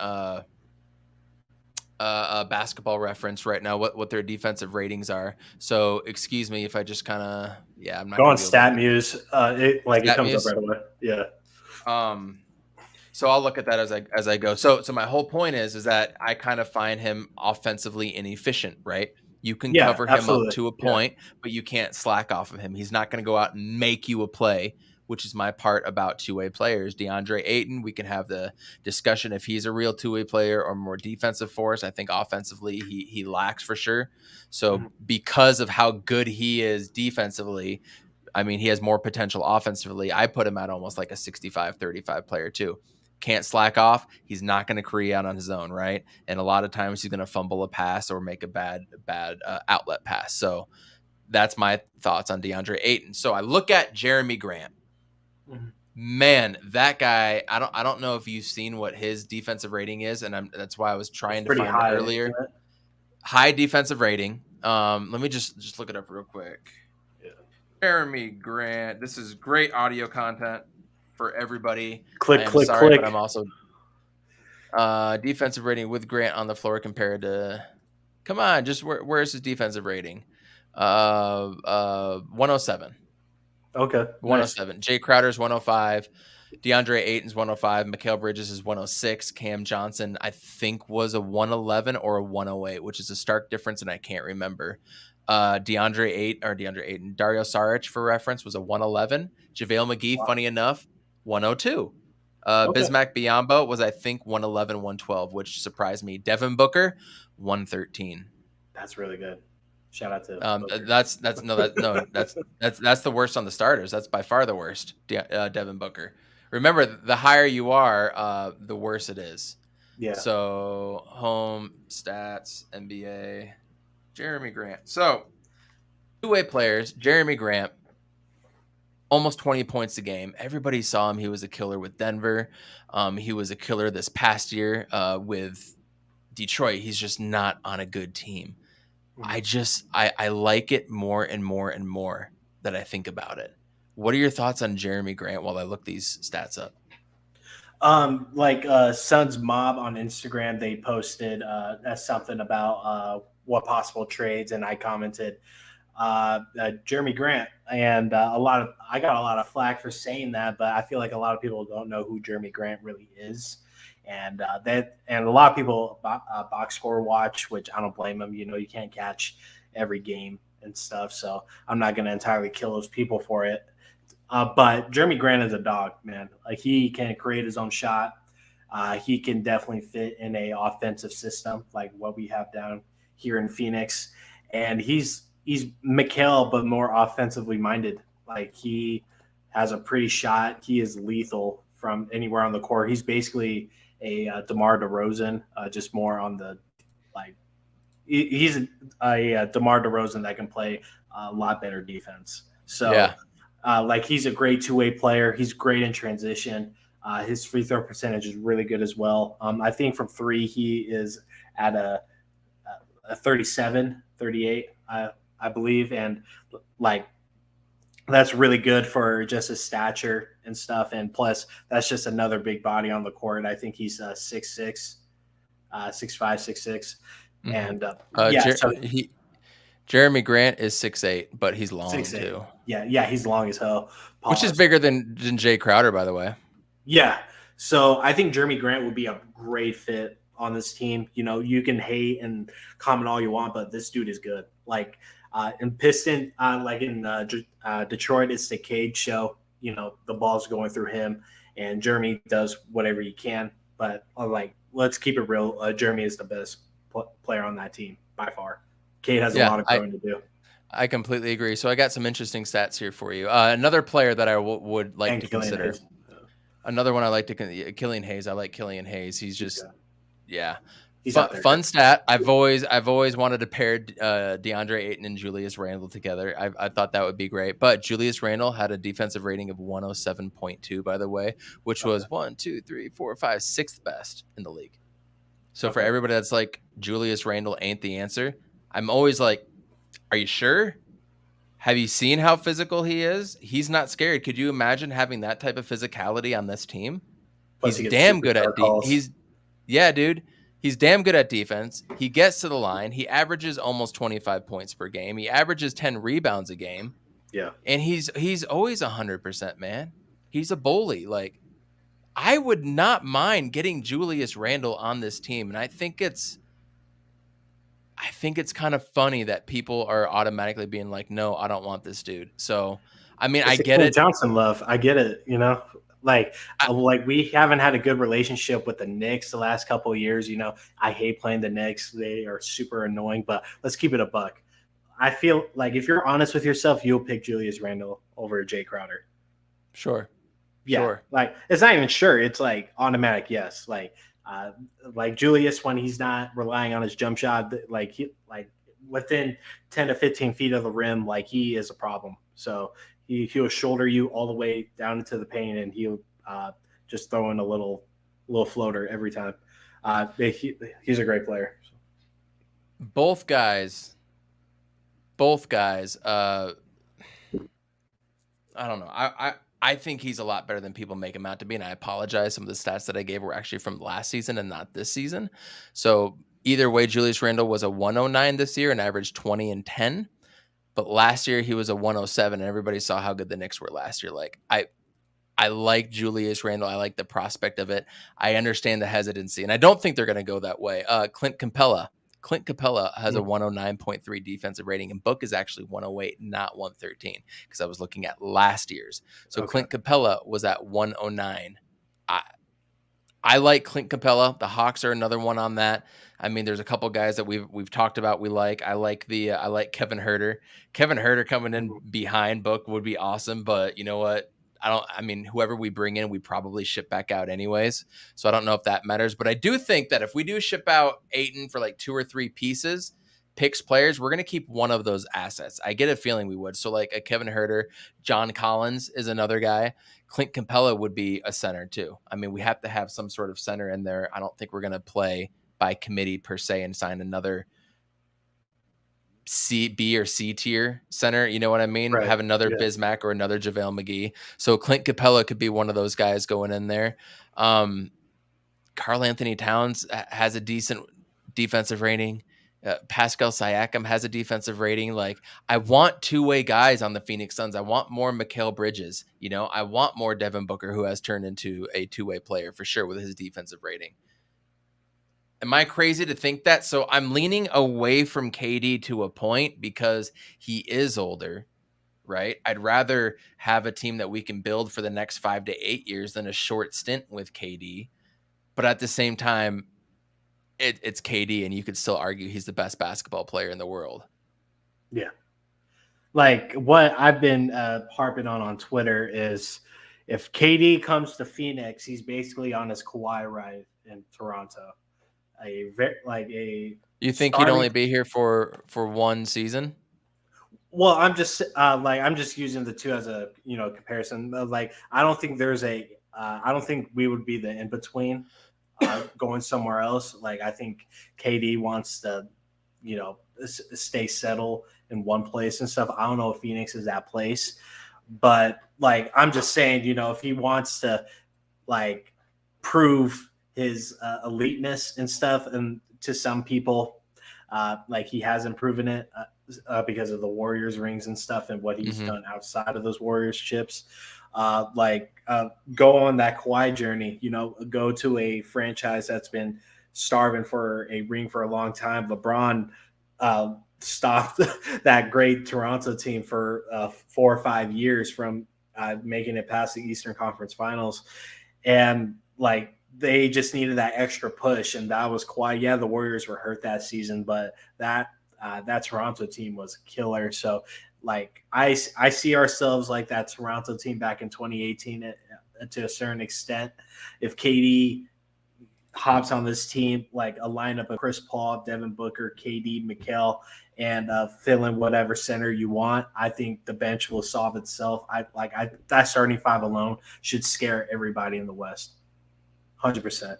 Basketball Reference right now, what their defensive ratings are. So excuse me if I just kind of I'm not Go going on to be able to StatMuse. It comes up StatMuse. right away. Yeah. So I'll look at that as I go. So my whole point is that I kind of find him offensively inefficient, right? You can Yeah, cover him up absolutely. to a point, but you can't slack off of him. He's not going to go out and make you a play, which is my part about two-way players. DeAndre Ayton, we can have the discussion if he's a real two-way player or more defensive force. I think offensively he lacks for sure. So because of how good he is defensively, I mean, he has more potential offensively. I put him at almost like a 65-35 player too. Can't slack off. He's not going to create on his own, right? And a lot of times he's going to fumble a pass or make a bad outlet pass. So that's my thoughts on DeAndre Ayton. So I look at Jeremy Grant. Man, that guy, I don't know if you've seen what his defensive rating is, and that's why I was trying to find it earlier. High defensive rating. Let me just look it up real quick. Jeremy Grant. This is great audio content for everybody. Click. But I'm also defensive rating with Grant on the floor compared to. Come on, just where's his defensive rating? 107. Okay. 107. Nice. Jay Crowder's 105. DeAndre Ayton's 105. Mikal Bridges is 106. Cam Johnson, I think, was a 111 or a 108, which is a stark difference, and I can't remember. DeAndre Ayton. Dario Saric, for reference, was a 111. JaVale McGee, funny enough, 102. Bismack Biyombo was, I think, 111, 112, which surprised me. Devin Booker, 113. That's really good. Shout out to that's the worst on the starters. That's by far the worst. Devin Booker. Remember, the higher you are, the worse it is. Yeah. So home stats, NBA, Jeremy Grant. So two-way players, Jeremy Grant, almost 20 points a game. Everybody saw him. He was a killer with Denver. He was a killer this past year with Detroit. He's just not on a good team. I like it more and more and more that I think about it. What are your thoughts on Jeremy Grant while I look these stats up? Suns Mob on Instagram, they posted something about what possible trades, and I commented Jeremy Grant, and I got a lot of flack for saying that, but I feel like a lot of people don't know who Jeremy Grant really is. And a lot of people box score watch, which I don't blame them. You can't catch every game and stuff, so I'm not going to entirely kill those people for it. But Jeremy Grant is a dog, man. Like, he can create his own shot. He can definitely fit in a offensive system like what we have down here in Phoenix, and he's Mikal, but more offensively minded. Like, he has a pretty shot. He is lethal from anywhere on the court. He's basically a DeMar DeRozan, just more on the he's a DeMar DeRozan that can play a lot better defense. So he's a great two-way player. He's great in transition. His free throw percentage is really good as well. I think from three he is at a 37, 38, I believe, and that's really good for just his stature and stuff. And plus, that's just another big body on the court. I think he's 6'6", 6'5", 6'6". And Jeremy Grant is 6'8", but he's long 6'8". too. Yeah, he's long as hell. Pause. Which is bigger than Jay Crowder, by the way. Yeah. So I think Jeremy Grant would be a great fit on this team. You can hate and comment all you want, but this dude is good. In Piston, in Detroit, it's the Cage show. The ball's going through him, and Jeremy does whatever he can. But let's keep it real. Jeremy is the best player on that team by far. Cade has a lot of growing to do. I completely agree. So I got some interesting stats here for you. Another player that I would like to consider. Hayes. Another one I like to Killian Hayes. I like Killian Hayes. He's just He's out there. Fun stat. I've always wanted to pair DeAndre Ayton and Julius Randle together. I thought that would be great. But Julius Randle had a defensive rating of 107.2, by the way, which was 6th best in the league. So for everybody that's like Julius Randle ain't the answer, I'm always like, are you sure? Have you seen how physical he is? He's not scared. Could you imagine having that type of physicality on this team? Plus He's damn good at dude. He's damn good at defense. He gets to the line. He averages almost 25 points per game. He averages 10 rebounds a game. Yeah. And he's always 100%, man. He's a bully. Like, I would not mind getting Julius Randle on this team. And I think it's kind of funny that people are automatically being like, no, I don't want this dude. So, I mean, I get it. Johnson love. I get it. You know, like we haven't had a good relationship with the Knicks the last couple of years. You know, I hate playing the Knicks. They are super annoying, but let's keep it a buck. I feel like if you're honest with yourself, you'll pick Julius Randle over Jay Crowder. Sure. Yeah. Sure. Like, it's not even sure. It's like automatic. Yes. Like Julius, when he's not relying on his jump shot, like within 10 to 15 feet of the rim, like he is a problem. So he'll shoulder you all the way down into the paint, and he'll just throw in a little floater every time. He's a great player. Both guys. I don't know. I think he's a lot better than people make him out to be, and I apologize. Some of the stats that I gave were actually from last season and not this season. So either way, Julius Randle was a 109 this year and averaged 20 and 10. But last year he was a 107, and everybody saw how good the Knicks were last year. Like, I like Julius Randle. I like the prospect of it. I understand the hesitancy, and I don't think they're going to go that way. Clint Capella has a 109.3 defensive rating, and Book is actually 108, not 113, because I was looking at last year's. So Clint Capella was at 109. I like Clint Capella. The Hawks are another one on that. I mean, there's a couple guys that we've talked about. I like Kevin Huerter. Kevin Huerter coming in behind Book would be awesome, but you know what? Whoever we bring in, we probably ship back out anyways. So I don't know if that matters, but I do think that if we do ship out Ayton for like 2 or 3 pieces, picks players, we're going to keep one of those assets. I get a feeling we would. So like a Kevin Huerter, John Collins is another guy. Clint Capella would be a center too. I mean, we have to have some sort of center in there. I don't think we're going to play by committee per se and sign another B or C tier center, you know what I mean? Right. Have another Bismack or another JaVale McGee. So Clint Capella could be one of those guys going in there. Karl Anthony Towns has a decent defensive rating. Pascal Siakam has a defensive rating. Like, I want two-way guys on the Phoenix Suns. I want more Mikal Bridges. You know, I want more Devin Booker, who has turned into a two-way player for sure with his defensive rating. Am I crazy to think that? So I'm leaning away from KD to a point because he is older, right? I'd rather have a team that we can build for the next 5 to 8 years than a short stint with KD. But at the same time, it's KD, and you could still argue he's the best basketball player in the world. Yeah. Like, what I've been harping on Twitter is if KD comes to Phoenix, he's basically on his Kawhi ride in Toronto. You think he'd only be here for one season? Well, I'm just using the two as a comparison. Like, I don't think I don't think we would be the in between going somewhere else. Like, I think KD wants to stay settled in one place and stuff. I don't know if Phoenix is that place, but like, I'm just saying, if he wants to like prove his eliteness and stuff, and to some people, like, he hasn't proven it because of the Warriors rings and stuff and what he's done outside of those Warriors chips. Go on that Kawhi journey, go to a franchise that's been starving for a ring for a long time. LeBron stopped that great Toronto team for 4 or 5 years from making it past the Eastern Conference Finals. And like, they just needed that extra push, and that was Kawhi. Yeah, the Warriors were hurt that season, but that Toronto team was killer. So, like, I see ourselves like that Toronto team back in 2018 to a certain extent. If KD hops on this team, like a lineup of Chris Paul, Devin Booker, KD, Mikal, and fill in whatever center you want, I think the bench will solve itself. That starting five alone should scare everybody in the West. 100%.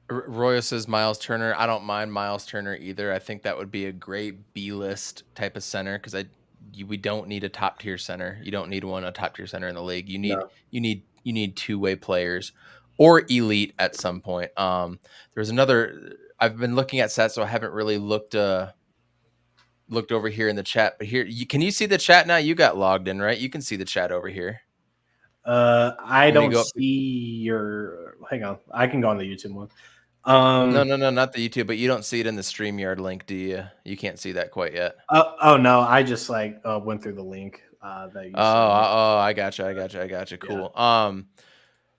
Royal says Miles Turner. I don't mind Miles Turner either. I think that would be a great B-list type of center because we don't need a top tier center. You don't need a top tier center in the league. You need two-way players or elite at some point. There's another. I've been looking at sets, so I haven't really looked over here in the chat. But here, can you see the chat now? You got logged in, right? You can see the chat over here. I don't see your. Hang on, I can go on the YouTube one. No, not the YouTube, but you don't see it in the StreamYard link, do you? You can't see that quite yet. Oh no, I just went through the link that you. I gotcha. Cool. Yeah.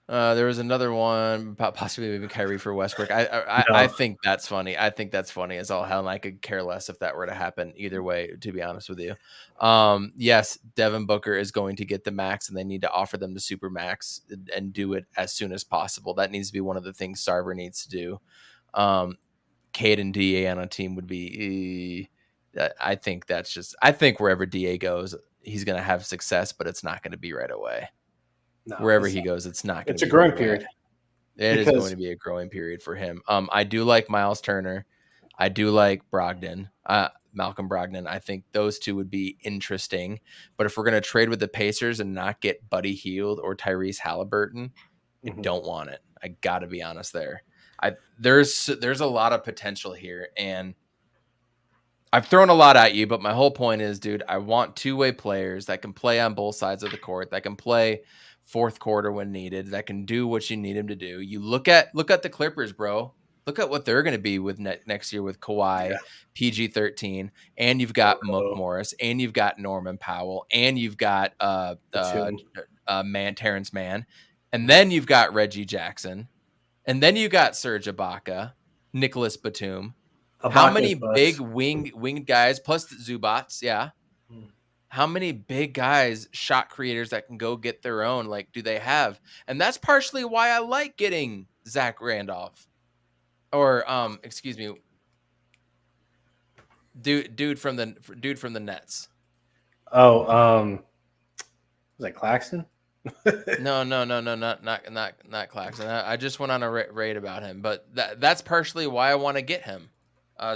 There was another one, possibly maybe Kyrie for Westbrook. I think that's funny. I think that's funny as all hell, and I could care less if that were to happen either way, to be honest with you. Yes, Devin Booker is going to get the max, and they need to offer them the super max and do it as soon as possible. That needs to be one of the things Sarver needs to do. Cade and DA on a team would be. I think wherever DA goes, he's going to have success, but it's not going to be right away. No, wherever he goes, it's not going to be. It's a growing period. It is going to be a growing period for him. I do like Miles Turner. I do like Brogdon, Malcolm Brogdon. I think those two would be interesting. But if we're going to trade with the Pacers and not get Buddy Hield or Tyrese Halliburton, I don't want it. I got to be honest there. There's a lot of potential here, and I've thrown a lot at you, but my whole point is, dude, I want two-way players that can play on both sides of the court, that can play fourth quarter when needed, that can do what you need him to do. You look at the Clippers, bro. Look at what they're going to be with next year with Kawhi, PG-13, and you've got Mook Morris, and you've got Norman Powell, and you've got Terrence Mann, and then you've got Reggie Jackson, and then you got Serge Ibaka, Nicholas Batum. How many big winged guys plus the Zubats? Yeah. How many big guys, shot creators that can go get their own? Like, do they have? And that's partially why I like getting Zach Randolph, or excuse me, dude from the Nets. Was that Claxton? No, not Claxton. I just went on a raid about him, but that's partially why I want to get him.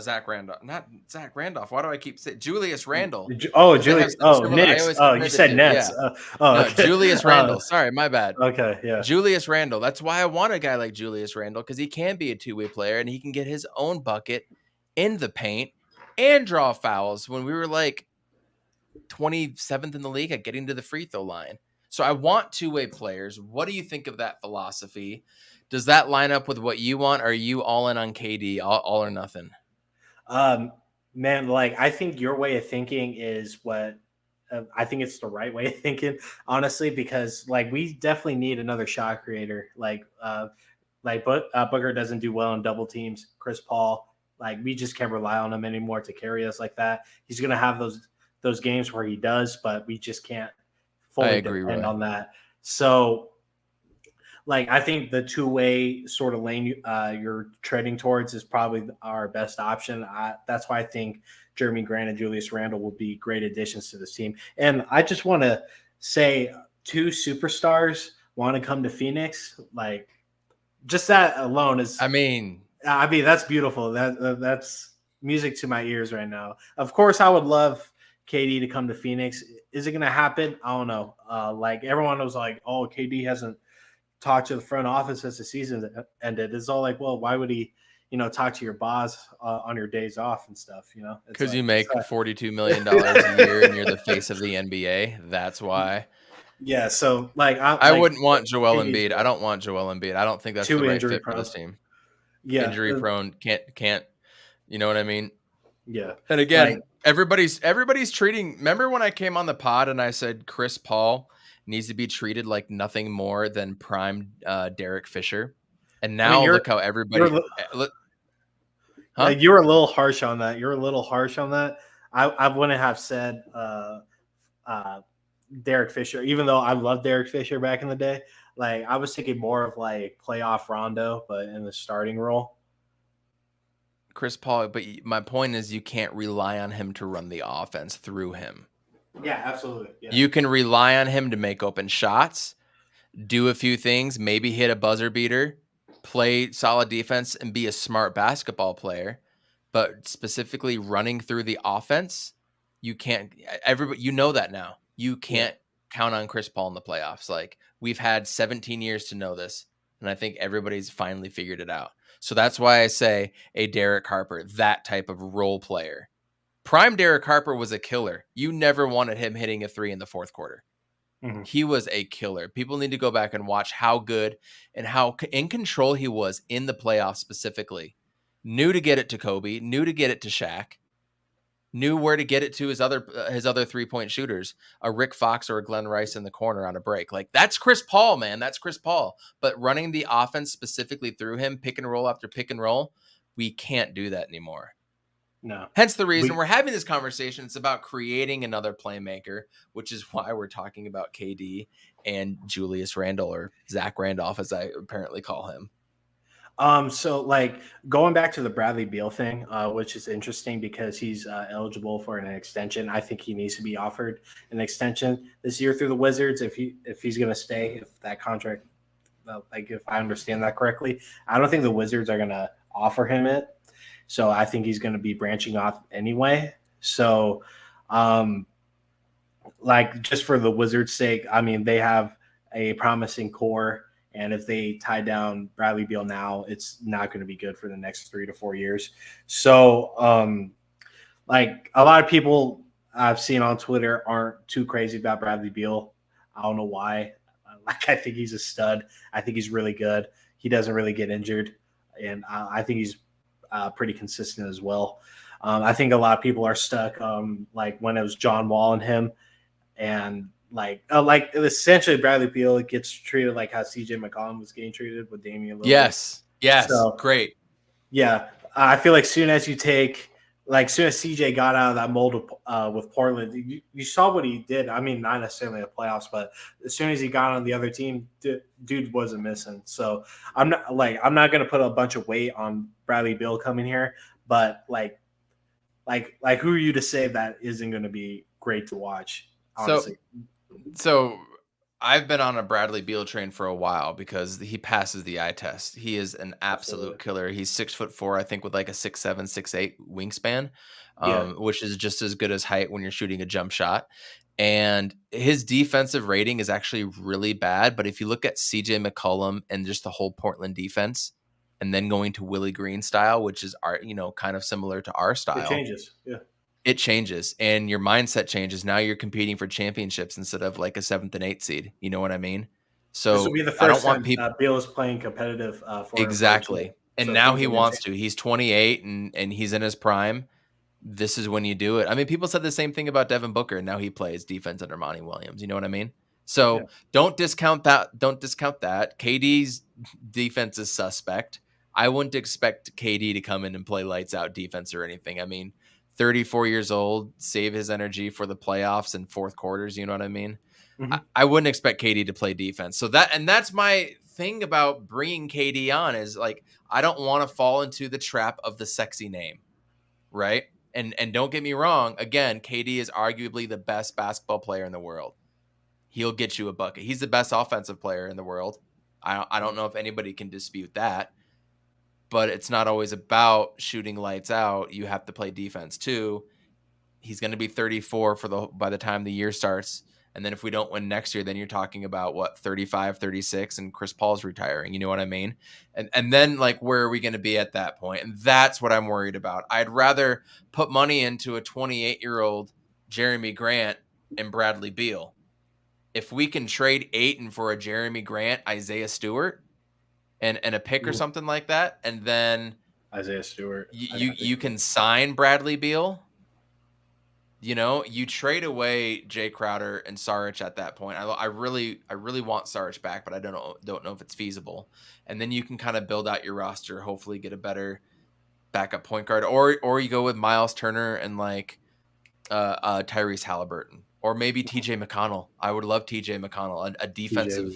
Zach Randolph, not Zach Randolph. Why do I keep saying Julius Randle? Julius. Knicks. You said Nets. Yeah. Okay. Julius Randle. Sorry, my bad. Okay, yeah. Julius Randle. That's why I want a guy like Julius Randle, because he can be a two-way player and he can get his own bucket in the paint and draw fouls. When we were like 27th in the league at getting to the free throw line. So I want two-way players. What do you think of that philosophy? Does that line up with what you want? Or are you all in on KD, all or nothing? Man, like, I think your way of thinking is what I think it's the right way of thinking, honestly, because like we definitely need another shot creator. Booker doesn't do well in double teams. Chris Paul, like, we just can't rely on him anymore to carry us like that. He's going to have those games where he does, but we just can't fully depend on that. So, like, I think the two-way sort of lane you're treading towards is probably our best option. That's why I think Jeremy Grant and Julius Randle will be great additions to this team. And I just want to say, two superstars want to come to Phoenix. Like, just that alone is. I mean, that's beautiful. That's music to my ears right now. Of course, I would love KD to come to Phoenix. Is it going to happen? I don't know. Like, everyone was like, "Oh, KD hasn't talk to the front office as the season ended." It's all like, well, why would he, talk to your boss on your days off and stuff, Because you make $42 million a year and you're the face of the NBA. That's why. Yeah. So like, I wouldn't want Joel Embiid. I don't want Joel Embiid. I don't think that's the right fit for this team. Yeah. Injury prone. Can't. You know what I mean? Yeah. And again, everybody's treating. Remember when I came on the pod and I said Chris Paul needs to be treated like nothing more than prime Derek Fisher, And now look how everybody Huh? You're a little harsh on that. I wouldn't have said Derek Fisher, even though I loved Derek Fisher back in the day. Like I was thinking more of like playoff Rondo, but in the starting role. Chris Paul, but my point is you can't rely on him to run the offense through him. Yeah, absolutely. Yeah. You can rely on him to make open shots, do a few things, maybe hit a buzzer beater, play solid defense, and be a smart basketball player. But specifically running through the offense, you can't. Everybody, you know that now. You can't count on Chris Paul in the playoffs. Like we've had 17 years to know this, and I think everybody's finally figured it out. So that's why I say a Derek Harper, that type of role player. Prime Derek Harper was a killer. You never wanted him hitting a 3 in the fourth quarter. Mm-hmm. He was a killer. People need to go back and watch how good and how in control he was in the playoffs specifically. Knew to get it to Kobe, knew to get it to Shaq, knew where to get it to his other 3-point shooters, a Rick Fox or a Glenn Rice in the corner on a break. Like that's Chris Paul, man. That's Chris Paul. But running the offense specifically through him, pick and roll after pick and roll, we can't do that anymore. No. Hence the reason we're having this conversation. It's about creating another playmaker, which is why we're talking about KD and Julius Randle, or Zach Randolph, as I apparently call him. So like going back to the Bradley Beal thing, which is interesting because he's eligible for an extension. I think he needs to be offered an extension this year through the Wizards if he's going to stay. If that contract, like if I understand that correctly, I don't think the Wizards are going to offer him it. So I think he's going to be branching off anyway. So, like just for the Wizards' sake, I mean they have a promising core. And if they tie down Bradley Beal now, it's not going to be good for the next 3 to 4 years. So, like a lot of people I've seen on Twitter aren't too crazy about Bradley Beal. I don't know why. Like I think he's a stud. I think he's really good. He doesn't really get injured, and I think he's pretty consistent as well. I think a lot of people are stuck like when it was John Wall and him, and like essentially Bradley Beal gets treated like how CJ McCollum was getting treated with Damian Lillard. Yes. So, great. Yeah, I feel like soon as CJ got out of that mold with Portland, you saw what he did. I mean, not necessarily in the playoffs, but as soon as he got on the other team, dude wasn't missing. So I'm not going to put a bunch of weight on Bradley Beal coming here, but like who are you to say that isn't going to be great to watch? Honestly. So I've been on a Bradley Beal train for a while because he passes the eye test. He is an absolute killer. He's 6'4", I think, with like a 6'7", 6'8" wingspan, which is just as good as height when you're shooting a jump shot. And his defensive rating is actually really bad. But if you look at CJ McCollum and just the whole Portland defense, and then going to Willie Green style, which is kind of similar to our style, it changes. Yeah. It changes, and your mindset changes. Now you're competing for championships instead of like a 7th and 8th seed. You know what I mean? So this will be the first time Beal is playing competitive for exactly. And so now he wants to. He's 28 and he's in his prime. This is when you do it. I mean, people said the same thing about Devin Booker, and now he plays defense under Monty Williams. You know what I mean? So don't discount that. Don't discount that. KD's defense is suspect. I wouldn't expect KD to come in and play lights out defense or anything. I mean, 34 years old, save his energy for the playoffs and fourth quarters. You know what I mean? Mm-hmm. I wouldn't expect KD to play defense. So that's my thing about bringing KD on is like, I don't want to fall into the trap of the sexy name. Right. And don't get me wrong. Again, KD is arguably the best basketball player in the world. He'll get you a bucket. He's the best offensive player in the world. I don't know if anybody can dispute that. But it's not always about shooting lights out. You have to play defense too. He's going to be 34 by the time the year starts. And then if we don't win next year, then you're talking about 35, 36, and Chris Paul's retiring. You know what I mean? And then like, where are we going to be at that point? And that's what I'm worried about. I'd rather put money into a 28-year-old Jeremy Grant and Bradley Beal. If we can trade Ayton for a Jeremy Grant, Isaiah Stewart, and a pick or something like that, and then Isaiah Stewart, you can sign Bradley Beal. You trade away Jay Crowder and Saric at that point. I really want Saric back, but I don't know if it's feasible. And then you can kind of build out your roster, hopefully get a better backup point guard, or you go with Miles Turner and like Tyrese Halliburton, or maybe TJ McConnell. I would love TJ McConnell, a defensive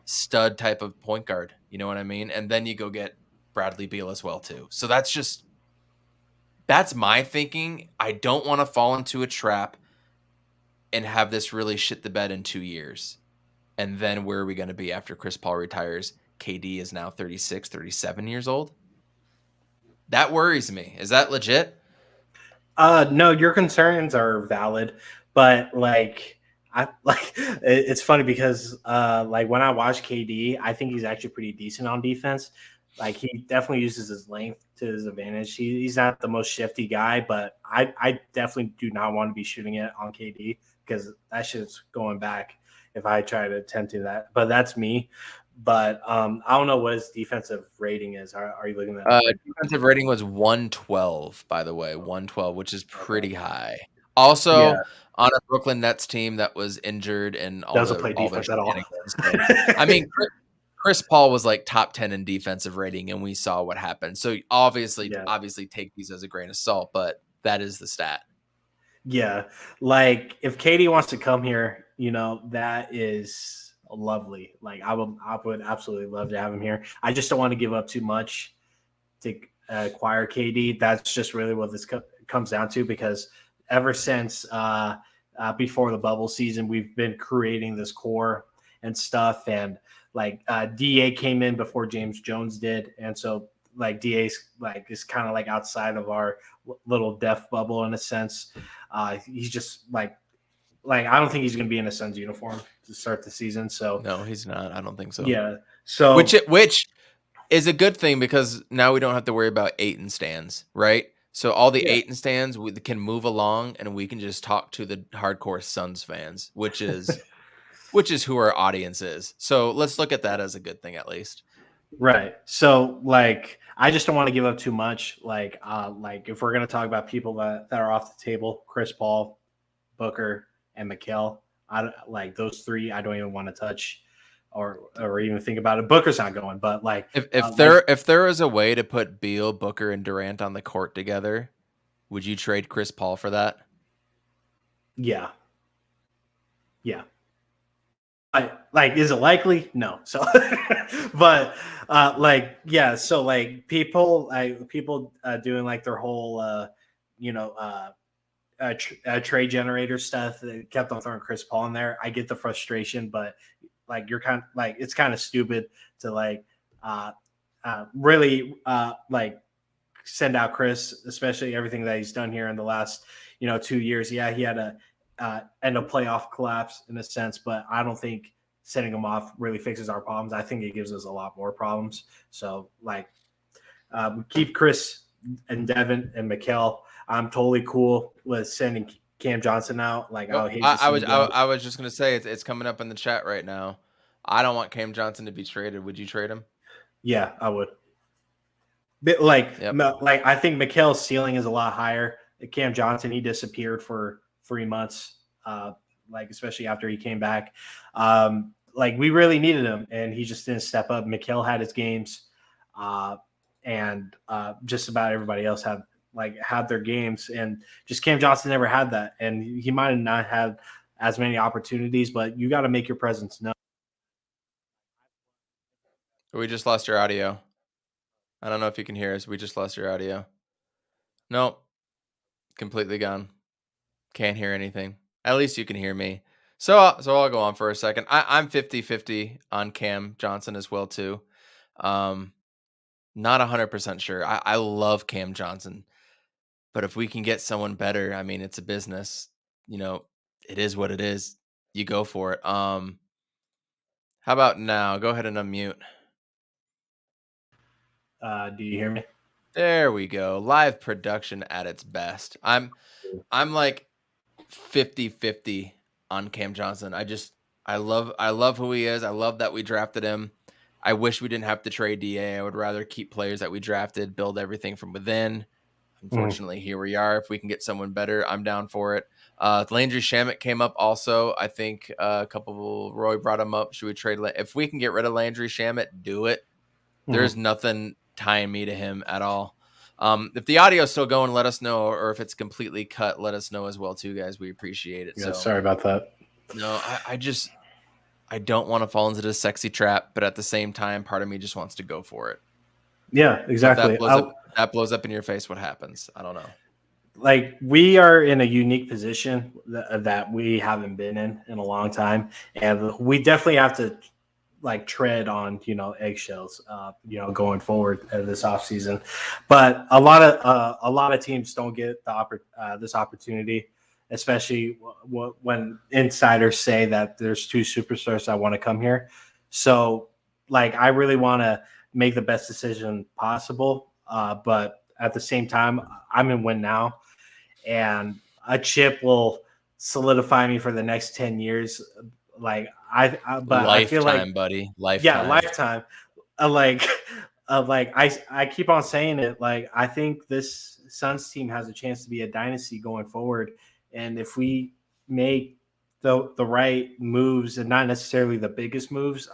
stud type of point guard. You know what I mean? And then you go get Bradley Beal as well too. So that's my thinking. I don't want to fall into a trap and have this really shit the bed in 2 years. And then where are we going to be after Chris Paul retires? KD is now 36, 37 years old. That worries me. Is that legit? No, your concerns are valid, but it's funny because like when I watch KD, I think he's actually pretty decent on defense. Like he definitely uses his length to his advantage. He's not the most shifty guy, but I definitely do not want to be shooting it on KD because that shit's going back if I try to attempt to that. But that's me. But I don't know what his defensive rating is. Are you looking at defensive rating was 112, by the way, 112, which is pretty high. Also, on a Brooklyn Nets team that was injured and doesn't play defense at all. I mean, Chris Paul was like top 10 in defensive rating, and we saw what happened. So obviously take these as a grain of salt, but that is the stat. Yeah, like if Katie wants to come here, that is lovely. Like I would absolutely love to have him here. I just don't want to give up too much to acquire KD. That's just really what this comes down to, because ever since before the bubble season, we've been creating this core and stuff, and like DA came in before James Jones did, and so like DA's like is kind of like outside of our little death bubble in a sense. He's just like I don't think he's going to be in a Suns uniform to start the season. So no, he's not. I don't think so. Yeah. So which is a good thing, because now we don't have to worry about Ayton stands, right? So all the Ayton stands we can move along, and we can just talk to the hardcore Suns fans, which is who our audience is. So let's look at that as a good thing, at least. Right. So like, I just don't want to give up too much. Like if we're going to talk about people that are off the table, Chris Paul, Booker, and Mikal, like those three, I don't even want to touch or even think about it. Booker's not going, but like if there is a way to put Beal, Booker, and Durant on the court together, would you trade Chris Paul for that? Yeah. Is it likely? No. So, but so like people doing like their whole trade generator stuff that kept on throwing Chris Paul in there. I get the frustration, but like you're kind of like, it's kind of stupid to like really like send out Chris, especially everything that he's done here in the last 2 years. Yeah, he had a end of playoff collapse in a sense, but I don't think sending him off really fixes our problems. I think it gives us a lot more problems. So like keep Chris and Devin and Mikal. I'm totally cool with sending Cam Johnson out. Like I was just gonna say it's coming up in the chat right now. I don't want Cam Johnson to be traded. Would you trade him? Yeah, I would. But like I think Mikal's ceiling is a lot higher. Cam Johnson, he disappeared for 3 months, especially after he came back. We really needed him, and he just didn't step up. Mikal had his games, and just about everybody else had their games, and just Cam Johnson never had that, and he might have not had as many opportunities, but you got to make your presence known. We just lost your audio. I don't know if you can hear us. We just lost your audio. Nope. Completely gone. Can't hear anything. At least you can hear me. So I'll go on for a second. I'm 50-50 on Cam Johnson as well too. Not 100% sure. I love Cam Johnson, but if we can get someone better, I mean, it's a business. It is what it is. You go for it. How about now? Go ahead and unmute. Do you hear me? There we go. Live production at its best. I'm like 50-50 on Cam Johnson. I love who he is. I love that we drafted him. I wish we didn't have to trade DA. I would rather keep players that we drafted, build everything from within. Unfortunately, here we are. If we can get someone better, I'm down for it. Landry Shamet came up also. I think a couple, Roy brought him up. Should we trade? If we can get rid of Landry Shamet, do it. There's nothing tying me to him at all. If the audio is still going, let us know. Or if it's completely cut, let us know as well too, guys. We appreciate it. Yeah, so sorry about that. No, I don't want to fall into this sexy trap, but at the same time, part of me just wants to go for it. Yeah, exactly. If that blows up in your face, what happens? I don't know. Like, we are in a unique position that we haven't been in a long time, and we definitely have to like tread on eggshells going forward this offseason. But a lot of teams don't get this opportunity, especially when insiders say that there's 2 superstars that want to come here. So like, I really want to make the best decision possible, but at the same time, I'm in win now, and a chip will solidify me for the next 10 years. Like, but lifetime, I feel like, buddy, lifetime. Yeah, lifetime. Like I keep on saying it. Like, I think this Suns team has a chance to be a dynasty going forward, and if we make the right moves and not necessarily the biggest moves,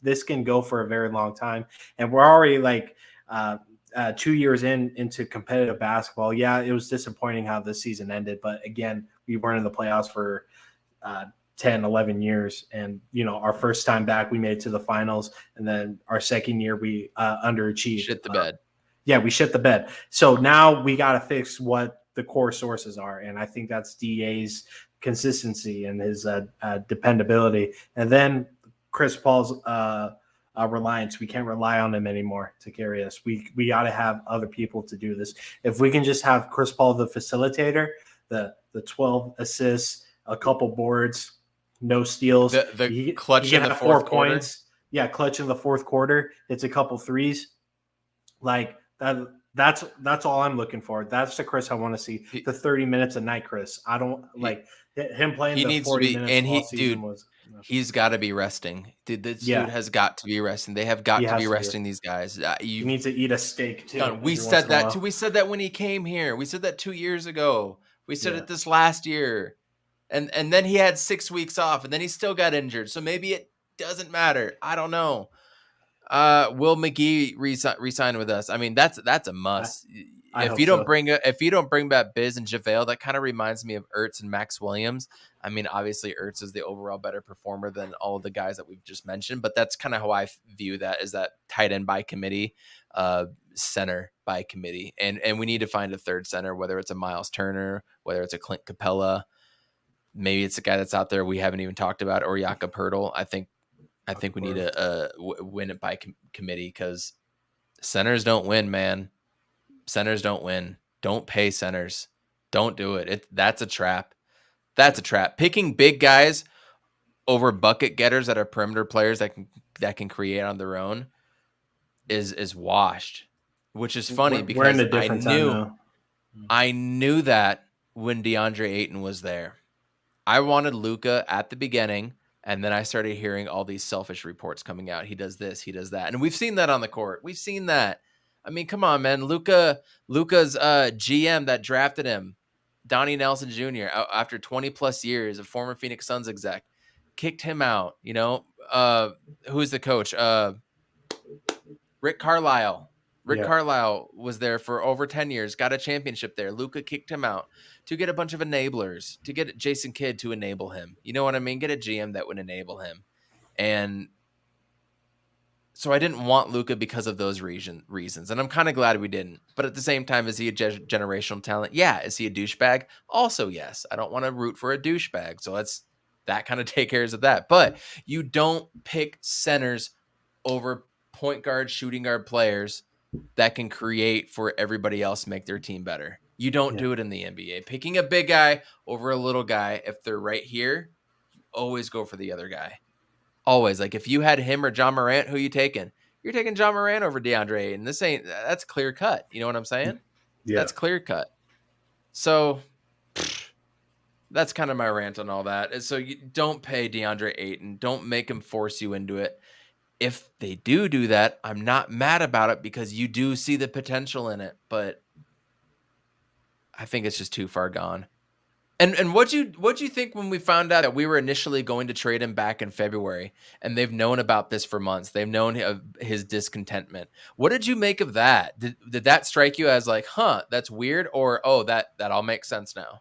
this can go for a very long time. And we're already like 2 years into competitive basketball. Yeah, it was disappointing how this season ended, but again, we weren't in the playoffs for 10, 11 years. And, our first time back, we made it to the finals. And then our second year, we underachieved. Shit the bed. Yeah, we shit the bed. So now we got to fix what the core sources are. And I think that's DA's consistency and his dependability. And then Chris Paul's reliance. We can't rely on him anymore to carry us. We got to have other people to do this. If we can just have Chris Paul, the facilitator, the 12 assists, a couple boards, no steals, the clutch in the fourth quarter. Points. Yeah, clutch in the fourth quarter. It's a couple threes. Like that. That's all I'm looking for. That's the Chris I want to see. The 30 minutes a night, Chris. I don't like him playing. He the needs 40 to be, minutes and he's got to be resting. Dude, dude has got to be resting. They have got to be resting these guys. He needs to eat a steak too. We said that too. We said that when he came here. We said that 2 years ago. We said it this last year. And then he had 6 weeks off, and then he still got injured. So maybe it doesn't matter. I don't know. Will McGee resign with us? I mean, that's a must. If you don't bring back Biz and JaVale, that kind of reminds me of Ertz and Max Williams. I mean, obviously Ertz is the overall better performer than all of the guys that we've just mentioned, but that's kind of how I view that, is that tight end by committee, center by committee, and we need to find a third center, whether it's a Miles Turner, whether it's a Clint Capella. Maybe it's a guy that's out there we haven't even talked about, or Jakob Poeltl. I think we need to win it by committee, because centers don't win, man. Centers don't win. Don't pay centers. Don't do it. That's a trap. That's a trap. Picking big guys over bucket getters that are perimeter players that can create on their own is washed, which is funny because I knew that when DeAndre Ayton was there. I wanted Luka at the beginning, and then I started hearing all these selfish reports coming out. He does this, he does that. And we've seen that on the court. We've seen that. I mean, come on, man. Luka's GM that drafted him, Donnie Nelson Jr., after 20 plus years, a former Phoenix Suns exec, kicked him out. Who's the coach? Rick Carlisle. Carlisle was there for over 10 years, got a championship there. Luka kicked him out to get a bunch of enablers, to get Jason Kidd to enable him. You know what I mean? Get a GM that would enable him. And so I didn't want Luka because of those reasons. And I'm kind of glad we didn't. But at the same time, is he a generational talent? Yeah. Is he a douchebag? Also, yes. I don't want to root for a douchebag. So that kind of take care of that. But you don't pick centers over point guard, shooting guard players that can create for everybody else, make their team better. You don't do it in the NBA. Picking a big guy over a little guy, if they're right here, you always go for the other guy. Always. Like, if you had him or John Morant, who you taking? You're taking John Morant over DeAndre Ayton. That's clear cut. You know what I'm saying? Yeah. That's clear cut. So that's kind of my rant on all that. So you don't pay DeAndre Ayton. Don't make him force you into it. If they do that, I'm not mad about it, because you do see the potential in it. But I think it's just too far gone. And what'd you think when we found out that we were initially going to trade him back in February, and they've known about this for months? They've known of his discontentment. What did you make of that? Did that strike you as like, huh, that's weird, or oh, that all makes sense now?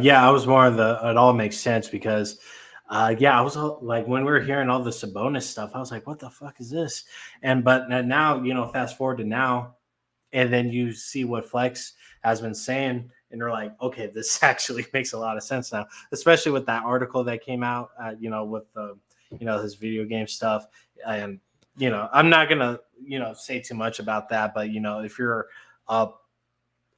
Yeah, I was more of the it all makes sense because yeah, I was like when we were hearing all the Sabonis stuff, I was like, what the fuck is this? But now, fast forward to now, and then you see what Flex has been saying, and you're like, okay, this actually makes a lot of sense now, especially with that article that came out, with the, his video game stuff. And, I'm not going to, say too much about that, but, if you're up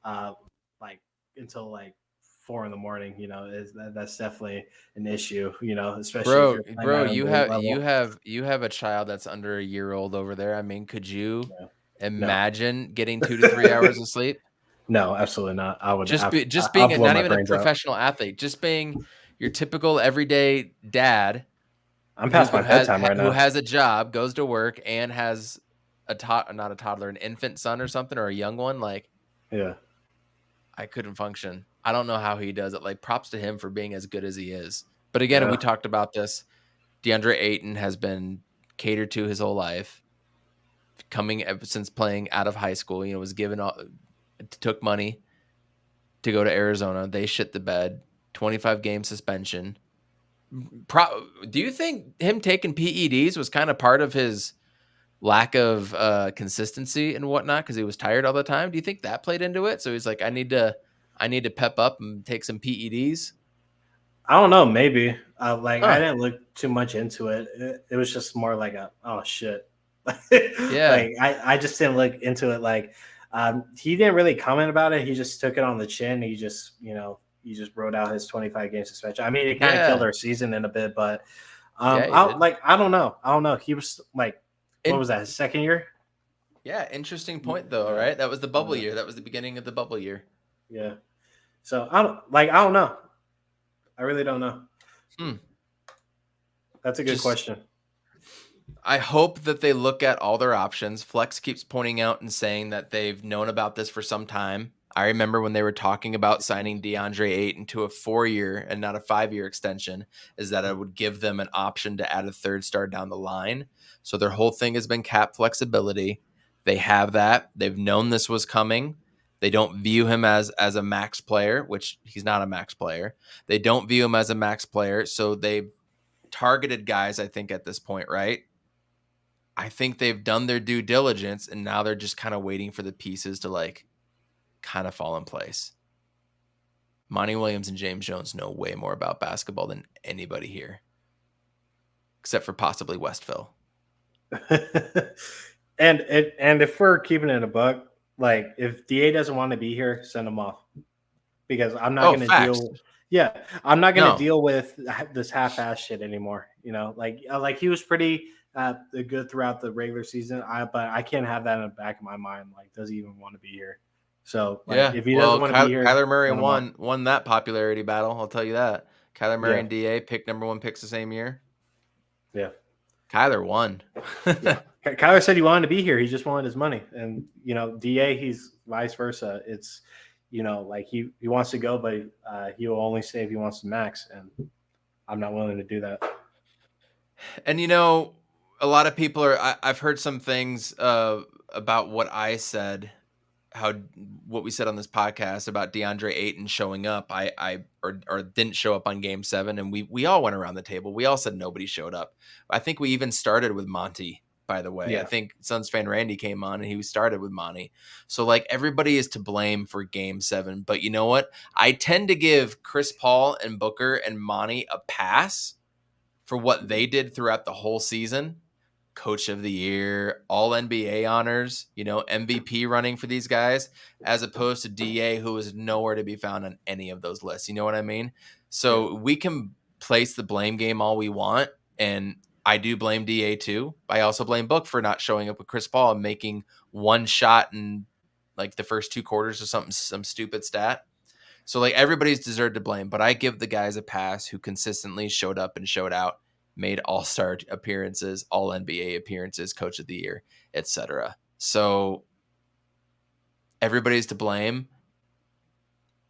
like until like 4 a.m, that's definitely an issue, especially if you're playing Bro, at an you elite have level. you have a child that's under a year old over there. I mean, could you No, imagine getting 2 to 3 hours of sleep? no, absolutely not. I would, Just I'll being blow not my even a brains out. professional athlete, just being your typical everyday dad I'm past my bedtime right who now. has a job, goes to work, and has not a toddler, an infant son or something, or a young one. Like, Yeah. I couldn't function. I don't know how he does it. Like, props to him for being as good as he is. But again, Yeah. we talked about this. DeAndre Ayton has been catered to his whole life, coming ever since playing out of high school. Was given took money to go to Arizona. They shit the bed. 25-game suspension. Do you think him taking PEDs was kind of part of his lack of consistency and whatnot because he was tired all the time? Do you think that played into it? So he's like, I need to pep up and take some PEDs. I don't know. Maybe. I Huh. didn't look too much into it. It was just more like oh shit. Yeah. Like I just didn't look into it. Like he didn't really comment about it. He just took it on the chin. He just wrote out his 25-game suspension. I mean, it kind of killed Yeah. our season in a bit, but Yeah, he did. I don't know. He was like, what And was that? His second year? yeah, interesting point though, right? That was the bubble year. That was the beginning of the bubble year. Yeah. So I don't know. I really don't know. That's a good question. I hope that they look at all their options. Flex keeps pointing out and saying that they've known about this for some time. I remember when they were talking about signing DeAndre Ayton to a 4-year and not a 5-year extension, is that it would give them an option to add a third star down the line. So their whole thing has been cap flexibility. They have that. They've known this was coming. They don't view him as a max player, which he's not a max player. They don't view him as a max player. So they've targeted guys, I think, at this point, right? I think they've done their due diligence, and now they're just kind of waiting for the pieces to like kind of fall in place. Monty Williams and James Jones know way more about basketball than anybody here, except for possibly Westville. And if we're keeping it a buck, like if DA doesn't want to be here, send him off, because I'm not going to deal. Yeah, I'm not going to deal with this half-ass shit anymore. Like he was pretty good throughout the regular season. But I can't have that in the back of my mind. Like, does he even want to be here? So if he doesn't want to be here, Kyler Murray won that popularity battle. I'll tell you that. Kyler Murray and DA picked number 1 picks the same year. Yeah, Kyler won. Yeah. Kyler said he wanted to be here. He just wanted his money, and DA, he's vice versa. It's like he wants to go, but he will only stay if he wants to max, and I'm not willing to do that. And a lot of people I've heard some things about what I said, what we said on this podcast about DeAndre Ayton showing up. Or didn't show up on Game 7, and we all went around the table. We all said nobody showed up. I think we even started with Monty, by the way. Yeah. I think Suns fan Randy came on and he started with Monty. So like everybody is to blame for Game 7. But you know what? I tend to give Chris Paul and Booker and Monty a pass for what they did throughout the whole season. Coach of the year, all NBA honors, MVP running for these guys, as opposed to DA, who is nowhere to be found on any of those lists. You know what I mean? So we can place the blame game all we want, and I do blame DA too. I also blame Book for not showing up with Chris Paul and making one shot in like the first 2 quarters or something, some stupid stat. So like everybody's deserved to blame, but I give the guys a pass who consistently showed up and showed out, made all-star appearances, all NBA appearances, coach of the year, etc. So everybody's to blame.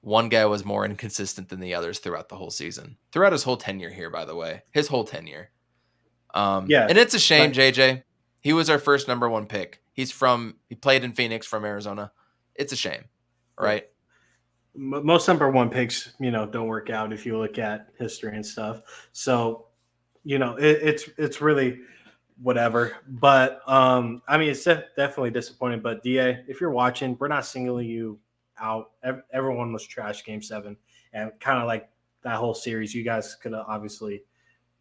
one guy was more inconsistent than the others throughout the whole season. Throughout his whole tenure here, by the way. His whole tenure. Yeah. And it's a shame, Like, JJ. He was our first number 1 pick. He played in Phoenix from Arizona. It's a shame, right? most number 1 picks, don't work out if you look at history and stuff. So, it's really whatever. But I mean, it's definitely disappointing. But DA, if you're watching, we're not singling you out. Everyone was trash Game 7, and kind of like that whole series, you guys could have obviously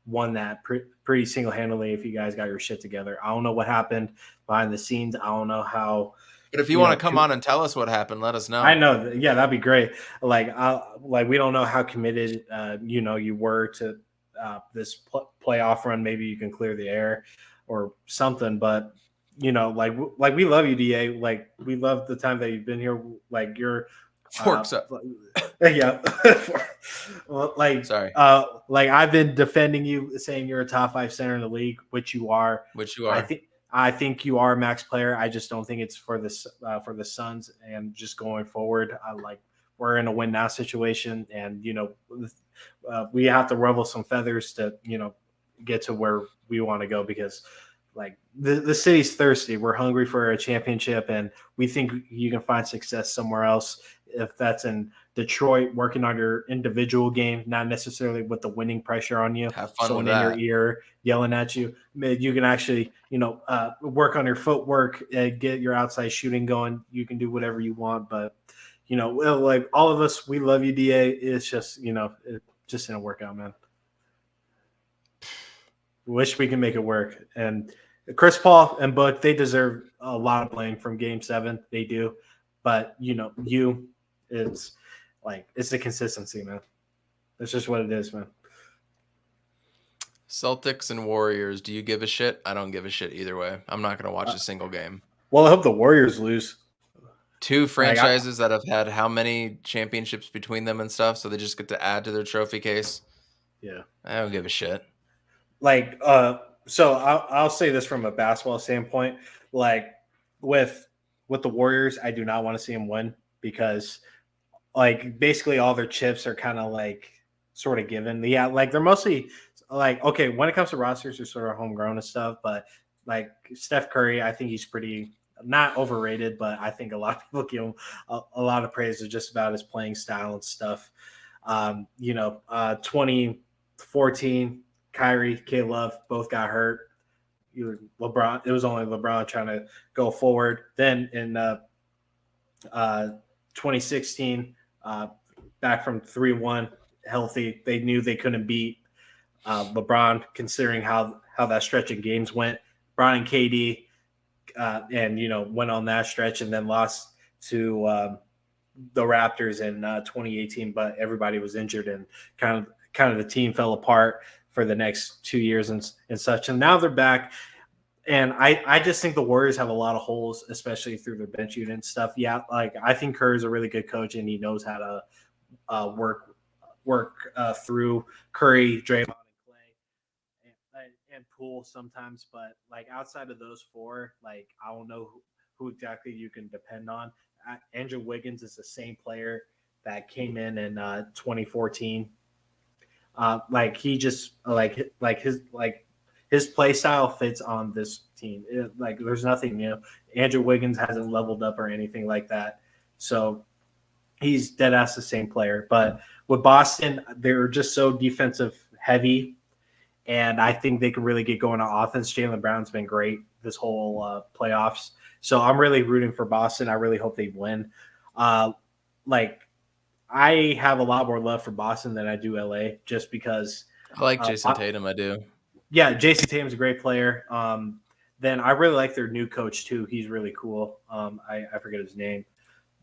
won that pretty single-handedly if you guys got your shit together. I don't know what happened behind the scenes. I don't know how. But if you want to come on and tell us what happened, let us know. I know. Yeah, that'd be great. Like we don't know how committed, you were to this playoff run. Maybe you can clear the air or something. But, like we love you, DA. Like, we love the time that you've been here. Like, you're Forks up. Yeah. Well, sorry. Like, I've been defending you, saying you're a top 5 center in the league, which you are. I think you are a max player. I just don't think it's for the Suns, and just going forward. We're in a win now situation, and we have to ruffle some feathers to get to where we want to go, because like the city's thirsty. We're hungry for a championship, and we think you can find success somewhere else. If that's in Detroit, working on your individual game, not necessarily with the winning pressure on you, Have fun someone with in that. your ear yelling at you. You can actually, work on your footwork, get your outside shooting going. You can do whatever you want, but like all of us, we love you, DA. It's just, it just didn't work out, man. Wish we can make it work. And Chris Paul and Book, they deserve a lot of blame from Game 7. They do, but it's the consistency, man. That's just what it is, man. Celtics and Warriors. Do you give a shit? I don't give a shit either way. I'm not going to watch a single game. Well, I hope the Warriors lose. 2 franchises that have had how many championships between them and stuff, so they just get to add to their trophy case. Yeah. I don't give a shit. So I'll say this from a basketball standpoint. Like, with the Warriors, I do not want to see them win, because basically all their chips are kind of sort of given. Yeah, they're mostly okay, when it comes to rosters, they're sort of homegrown and stuff, but Steph Curry, I think he's pretty not overrated, but I think a lot of people give him a lot of praise just about his playing style and stuff. 2014, Kyrie, K-Love both got hurt. LeBron, it was only LeBron trying to go forward. Then in 2016, back from 3-1, healthy, they knew they couldn't beat LeBron, considering how that stretch of games went. Bron and KD, and went on that stretch, and then lost to the Raptors in 2018. But everybody was injured, and kind of the team fell apart for the next 2 years and such. And now they're back. And I just think the Warriors have a lot of holes, especially through their bench unit and stuff. Yeah, I think Kerr's a really good coach, and he knows how to work through Curry, Draymond, and Clay, and Poole sometimes. But outside of those 4, I don't know who exactly you can depend on. Andrew Wiggins is the same player that came in 2014. He just his play style fits on this team. There's nothing new. Andrew Wiggins hasn't leveled up or anything like that. So he's dead ass the same player. But with Boston, they're just so defensive heavy, and I think they can really get going on offense. Jaylen Brown's been great this whole playoffs. So I'm really rooting for Boston. I really hope they win. I have a lot more love for Boston than I do LA, just because I like Jason Tatum. I do. Yeah, Jason Tatum's a great player. Then I really like their new coach too. He's really cool. I forget his name,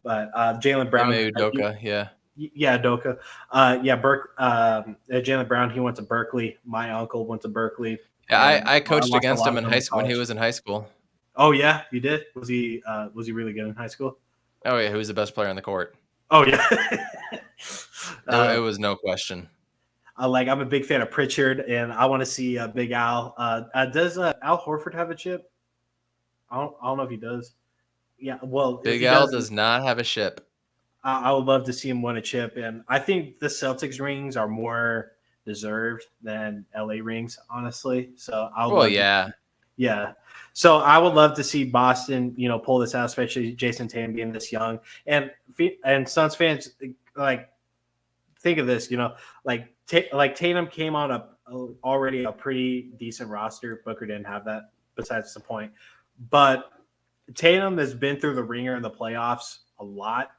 but Jaylen Brown. Udoka, yeah. Yeah, Udoka. Jaylen Brown, he went to Berkeley. My uncle went to Berkeley. Yeah, I coached against him in high school when he was in high school. Oh yeah, you did? Was he really good in high school? Oh yeah, he was the best player on the court. Oh yeah. It was no question. I'm a big fan of Pritchard, and I want to see Big Al. Does Al Horford have a chip? I don't know if he does. Yeah, well, Big Al does not have a ship. I would love to see him win a chip, and I think the Celtics rings are more deserved than LA rings, honestly. So I would Well, love to, yeah. yeah. So I would love to see Boston, pull this out, especially Jason Tatum being this young, and Suns fans like think of this, like Tatum came on already a pretty decent roster. Booker didn't have that. Besides the point, but Tatum has been through the ringer in the playoffs a lot,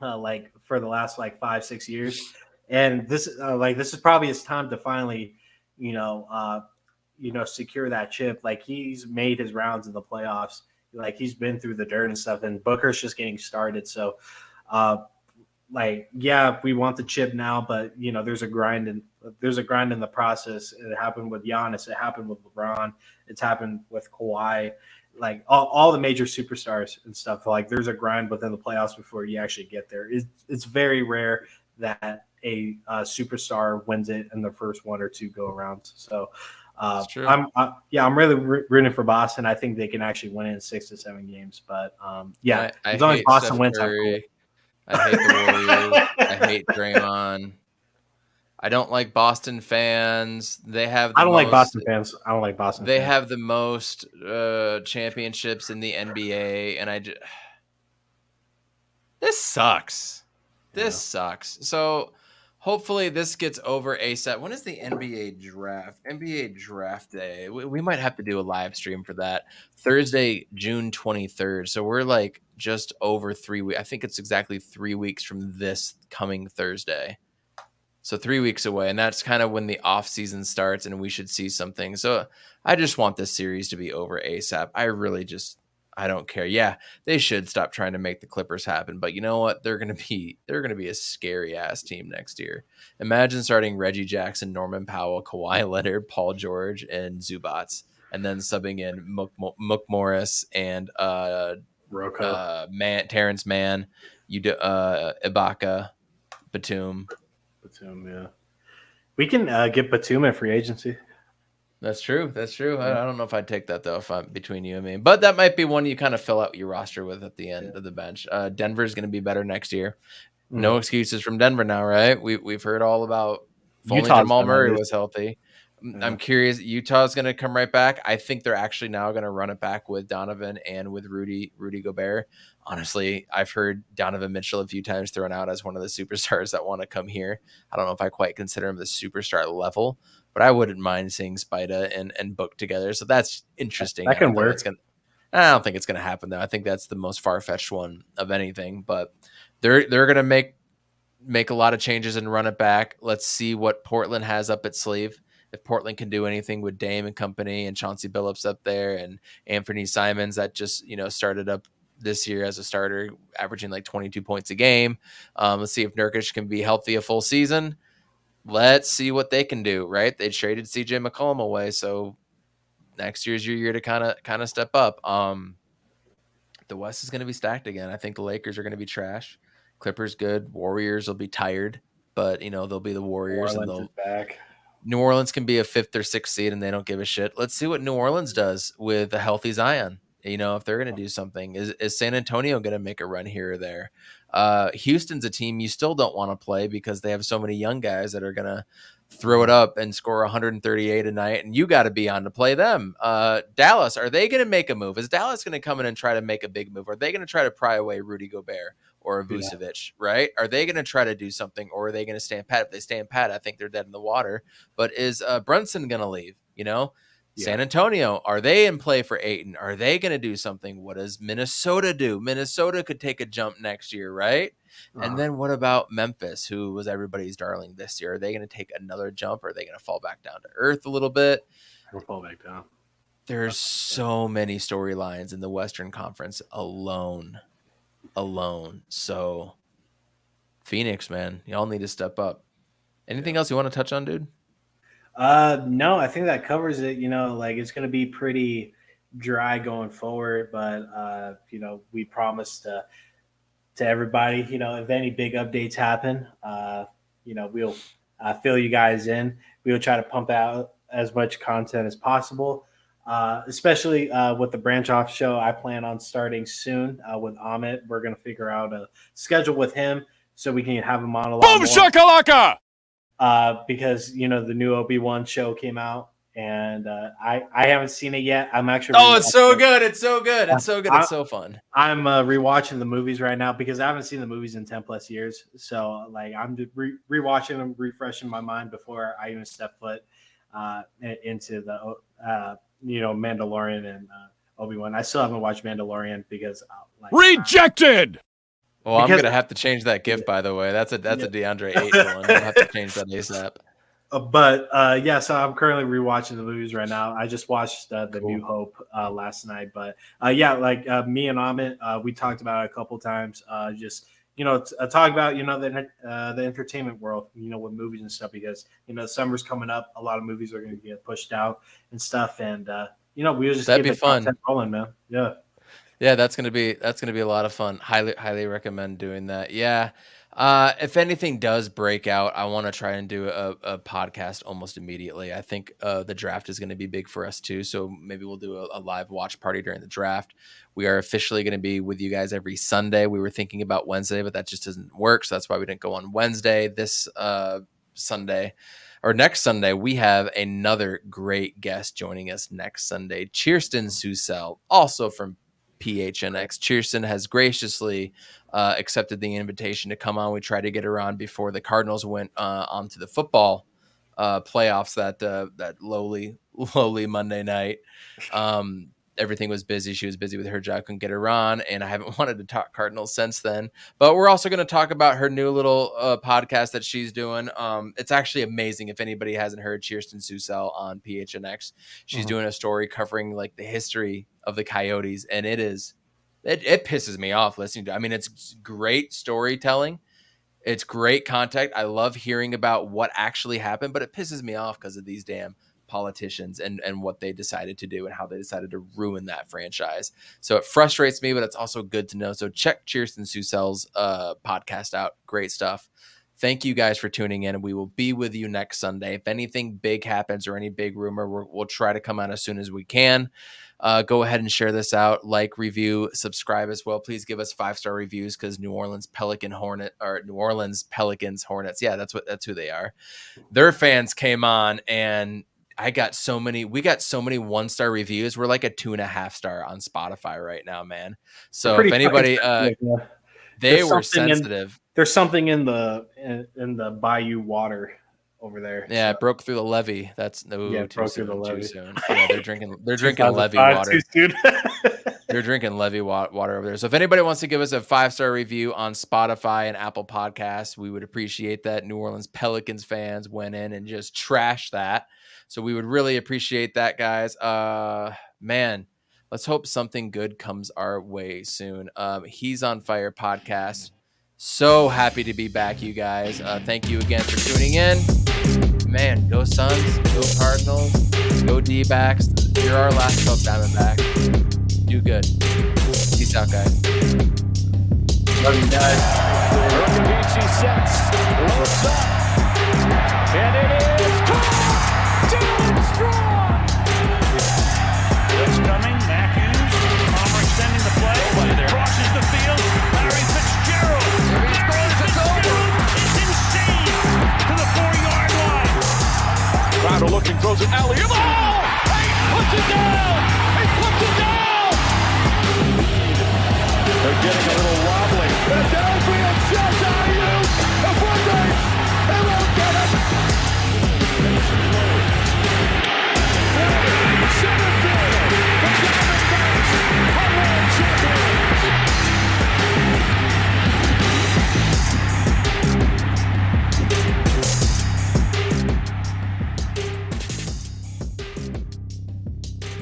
like for the last like 5-6 years, and this is probably his time to finally, you know, uh, secure that chip. Like he's made his rounds in the playoffs. Like he's been through the dirt and stuff, and Booker's just getting started. So, uh, yeah, we want the chip now, but there's a grind in the process. It happened with Giannis. It happened with LeBron. It's happened with Kawhi. Like all the major superstars and stuff. Like there's a grind within the playoffs before you actually get there. It's very rare that a superstar wins it in the first one or two go arounds. So I'm really rooting for Boston. I think they can actually win it in 6 to 7 games. But yeah, I as long as hate Boston Steph wins, I'm cool. Curry. I hate the Warriors. I hate Draymond. I don't like Boston fans. They have the I don't most, like Boston fans. I don't like Boston They fans. have the most championships in the NBA, and this sucks. This sucks. So hopefully this gets over ASAP. When is the NBA draft? NBA draft day. We might have to do a live stream for that. Thursday, June 23rd. So we're like just over 3 weeks. I think it's exactly 3 weeks from this coming Thursday. So 3 weeks away. And that's kind of when the off season starts and we should see something. So I just want this series to be over ASAP. I don't care. Yeah, they should stop trying to make the Clippers happen, but you know what? They're gonna be a scary ass team next year. Imagine starting Reggie Jackson, Norman Powell, Kawhi Leonard, Paul George, and Zubats, and then subbing in Mook Morris and Rocco. Terrence Mann, Ibaka, Batum. Batum, yeah. We can get Batum in free agency. That's true. I don't know if I'd take that though, if I'm between you and me. But that might be one you kind of fill out your roster with at the end of the bench. Denver's going to be better next year. No excuses from Denver now, right? We've heard all about if only Utah's Jamal done Murray that. was healthy. Yeah. I'm curious. Utah's going to come right back. I think they're actually now going to run it back with Donovan and with Rudy Gobert. Honestly, I've heard Donovan Mitchell a few times thrown out as one of the superstars that want to come here. I don't know if I quite consider him the superstar level, but I wouldn't mind seeing Spida and Book together. So that's interesting. That can work. I don't think it's going to happen though. I think that's the most far-fetched one of anything, but they're going to make a lot of changes and run it back. Let's see what Portland has up its sleeve. If Portland can do anything with Dame and company and Chauncey Billups up there and Anthony Simons that just, started up this year as a starter, averaging like 22 points a game. Let's see if Nurkic can be healthy a full season. Let's see what they can do, right? They traded CJ McCollum away, so next year's your year to kind of step up. The West is going to be stacked again. I think the Lakers are going to be trash. Clippers good. Warriors will be tired, but they'll be the Warriors. New Orleans is back. New Orleans can be a 5th or 6th seed, and they don't give a shit. Let's see what New Orleans does with a healthy Zion. If they're going to do something, is San Antonio going to make a run here or there? Houston's a team you still don't want to play because they have so many young guys that are going to throw it up and score 138 a night, and you got to be on to play them. Dallas, are they going to make a move? Is Dallas going to come in and try to make a big move? Are they going to try to pry away Rudy Gobert or Vucevic, right? Are they going to try to do something, or are they going to stand pat? If they stand pat, I think they're dead in the water. But is Brunson going to leave? San Antonio, are they in play for Ayton? Are they going to do something? What does Minnesota do? Minnesota could take a jump next year, right? And then what about Memphis, who was everybody's darling this year? Are they going to take another jump, or are they going to fall back down to earth a little bit? We'll fall back down. There's so many storylines in the Western Conference alone. So Phoenix, man, y'all need to step up. Anything else you want to touch on, dude? No, I think that covers it. It's going to be pretty dry going forward, but we promised to everybody, if any big updates happen, we'll fill you guys in. We will try to pump out as much content as possible. especially with the branch off show I plan on starting soon with Amit. We're going to figure out a schedule with him so we can have him on a lot Boom more. shakalaka! Because the new Obi-Wan show came out, and I haven't seen it yet. I'm actually it's so good. It's so good. It's so good. It's so fun. I'm rewatching the movies right now because I haven't seen the movies in 10 plus years. So like I'm rewatching them, refreshing my mind before I even step foot into the Mandalorian and Obi-Wan. I still haven't watched Mandalorian because Rejected! Well, I'm gonna have to change that GIF, by the way. That's a DeAndre 8 one. I'll have to change that ASAP. So I'm currently rewatching the movies right now. I just watched the New Hope last night, but me and Amit, we talked about it a couple times. Talk about the entertainment world, with movies and stuff, because the summer's coming up. A lot of movies are going to get pushed out and stuff, and we just that'd be fun. Rolling, man. Yeah, that's gonna be a lot of fun. Highly recommend doing that. Yeah. If anything does break out, I want to try and do a podcast almost immediately. I think the draft is going to be big for us too. So maybe we'll do a live watch party during the draft. We are officially going to be with you guys every Sunday. We were thinking about Wednesday, but that just doesn't work. So that's why we didn't go on Wednesday. This Sunday or next Sunday, we have another great guest joining us next Sunday. Kirsten Susel, also from PHNX. Kirsten has graciously accepted the invitation to come on. We tried to get her on before the Cardinals went onto the football playoffs that lowly Monday night. Everything was busy. She was busy with her job, couldn't get her on, and I haven't wanted to talk Cardinals since then. But we're also going to talk about her new little podcast that she's doing. It's actually amazing. If anybody hasn't heard Kirsten Susel on PHNX, she's doing a story covering like the history of the Coyotes, and it pisses me off listening to. I mean, it's great storytelling. It's great content. I love hearing about what actually happened, but it pisses me off because of these damn politicians and what they decided to do and how they decided to ruin that franchise. So it frustrates me, but it's also good to know. So check Kirsten Susel's podcast out. Great stuff. Thank you guys for tuning in, and we will be with you next Sunday. If anything big happens or any big rumor, we'll try to come out as soon as we can. Go ahead and share this out, like, review, subscribe as well. Please give us 5-star reviews because New Orleans Pelicans Hornets. Yeah, that's who they are. Their fans came on, and we got so many 1-star reviews. We're like a 2.5-star on Spotify right now, man. So if anybody, they were sensitive. There's something in the bayou water over there. Yeah, so. It broke through the levee. That's too soon. Yeah, they're drinking levee water. They're drinking levee water over there. So if anybody wants to give us a 5-star review on Spotify and Apple Podcasts, we would appreciate that. New Orleans Pelicans fans went in and just trashed that. So we would really appreciate that, guys. Man, let's hope something good comes our way soon. He's on Fire podcast. So happy to be back, you guys. Thank you again for tuning in. Man, go Suns, go Cardinals, go D-backs. You're our last hope, Diamondback. Do good. Peace out, guys. Love you guys. Urkavici sets. Looks up. And it is caught. Down strong. Blitz coming. Matthews. Palmer extending the play. Crosses the field. Larry Fitzgerald. It's insane to the 4-yard line. Crowder looking, throws it alley. Oh! He puts it down. He puts it down. They're getting a little wobbly. And downfield shot. Ayuk. A 4-day.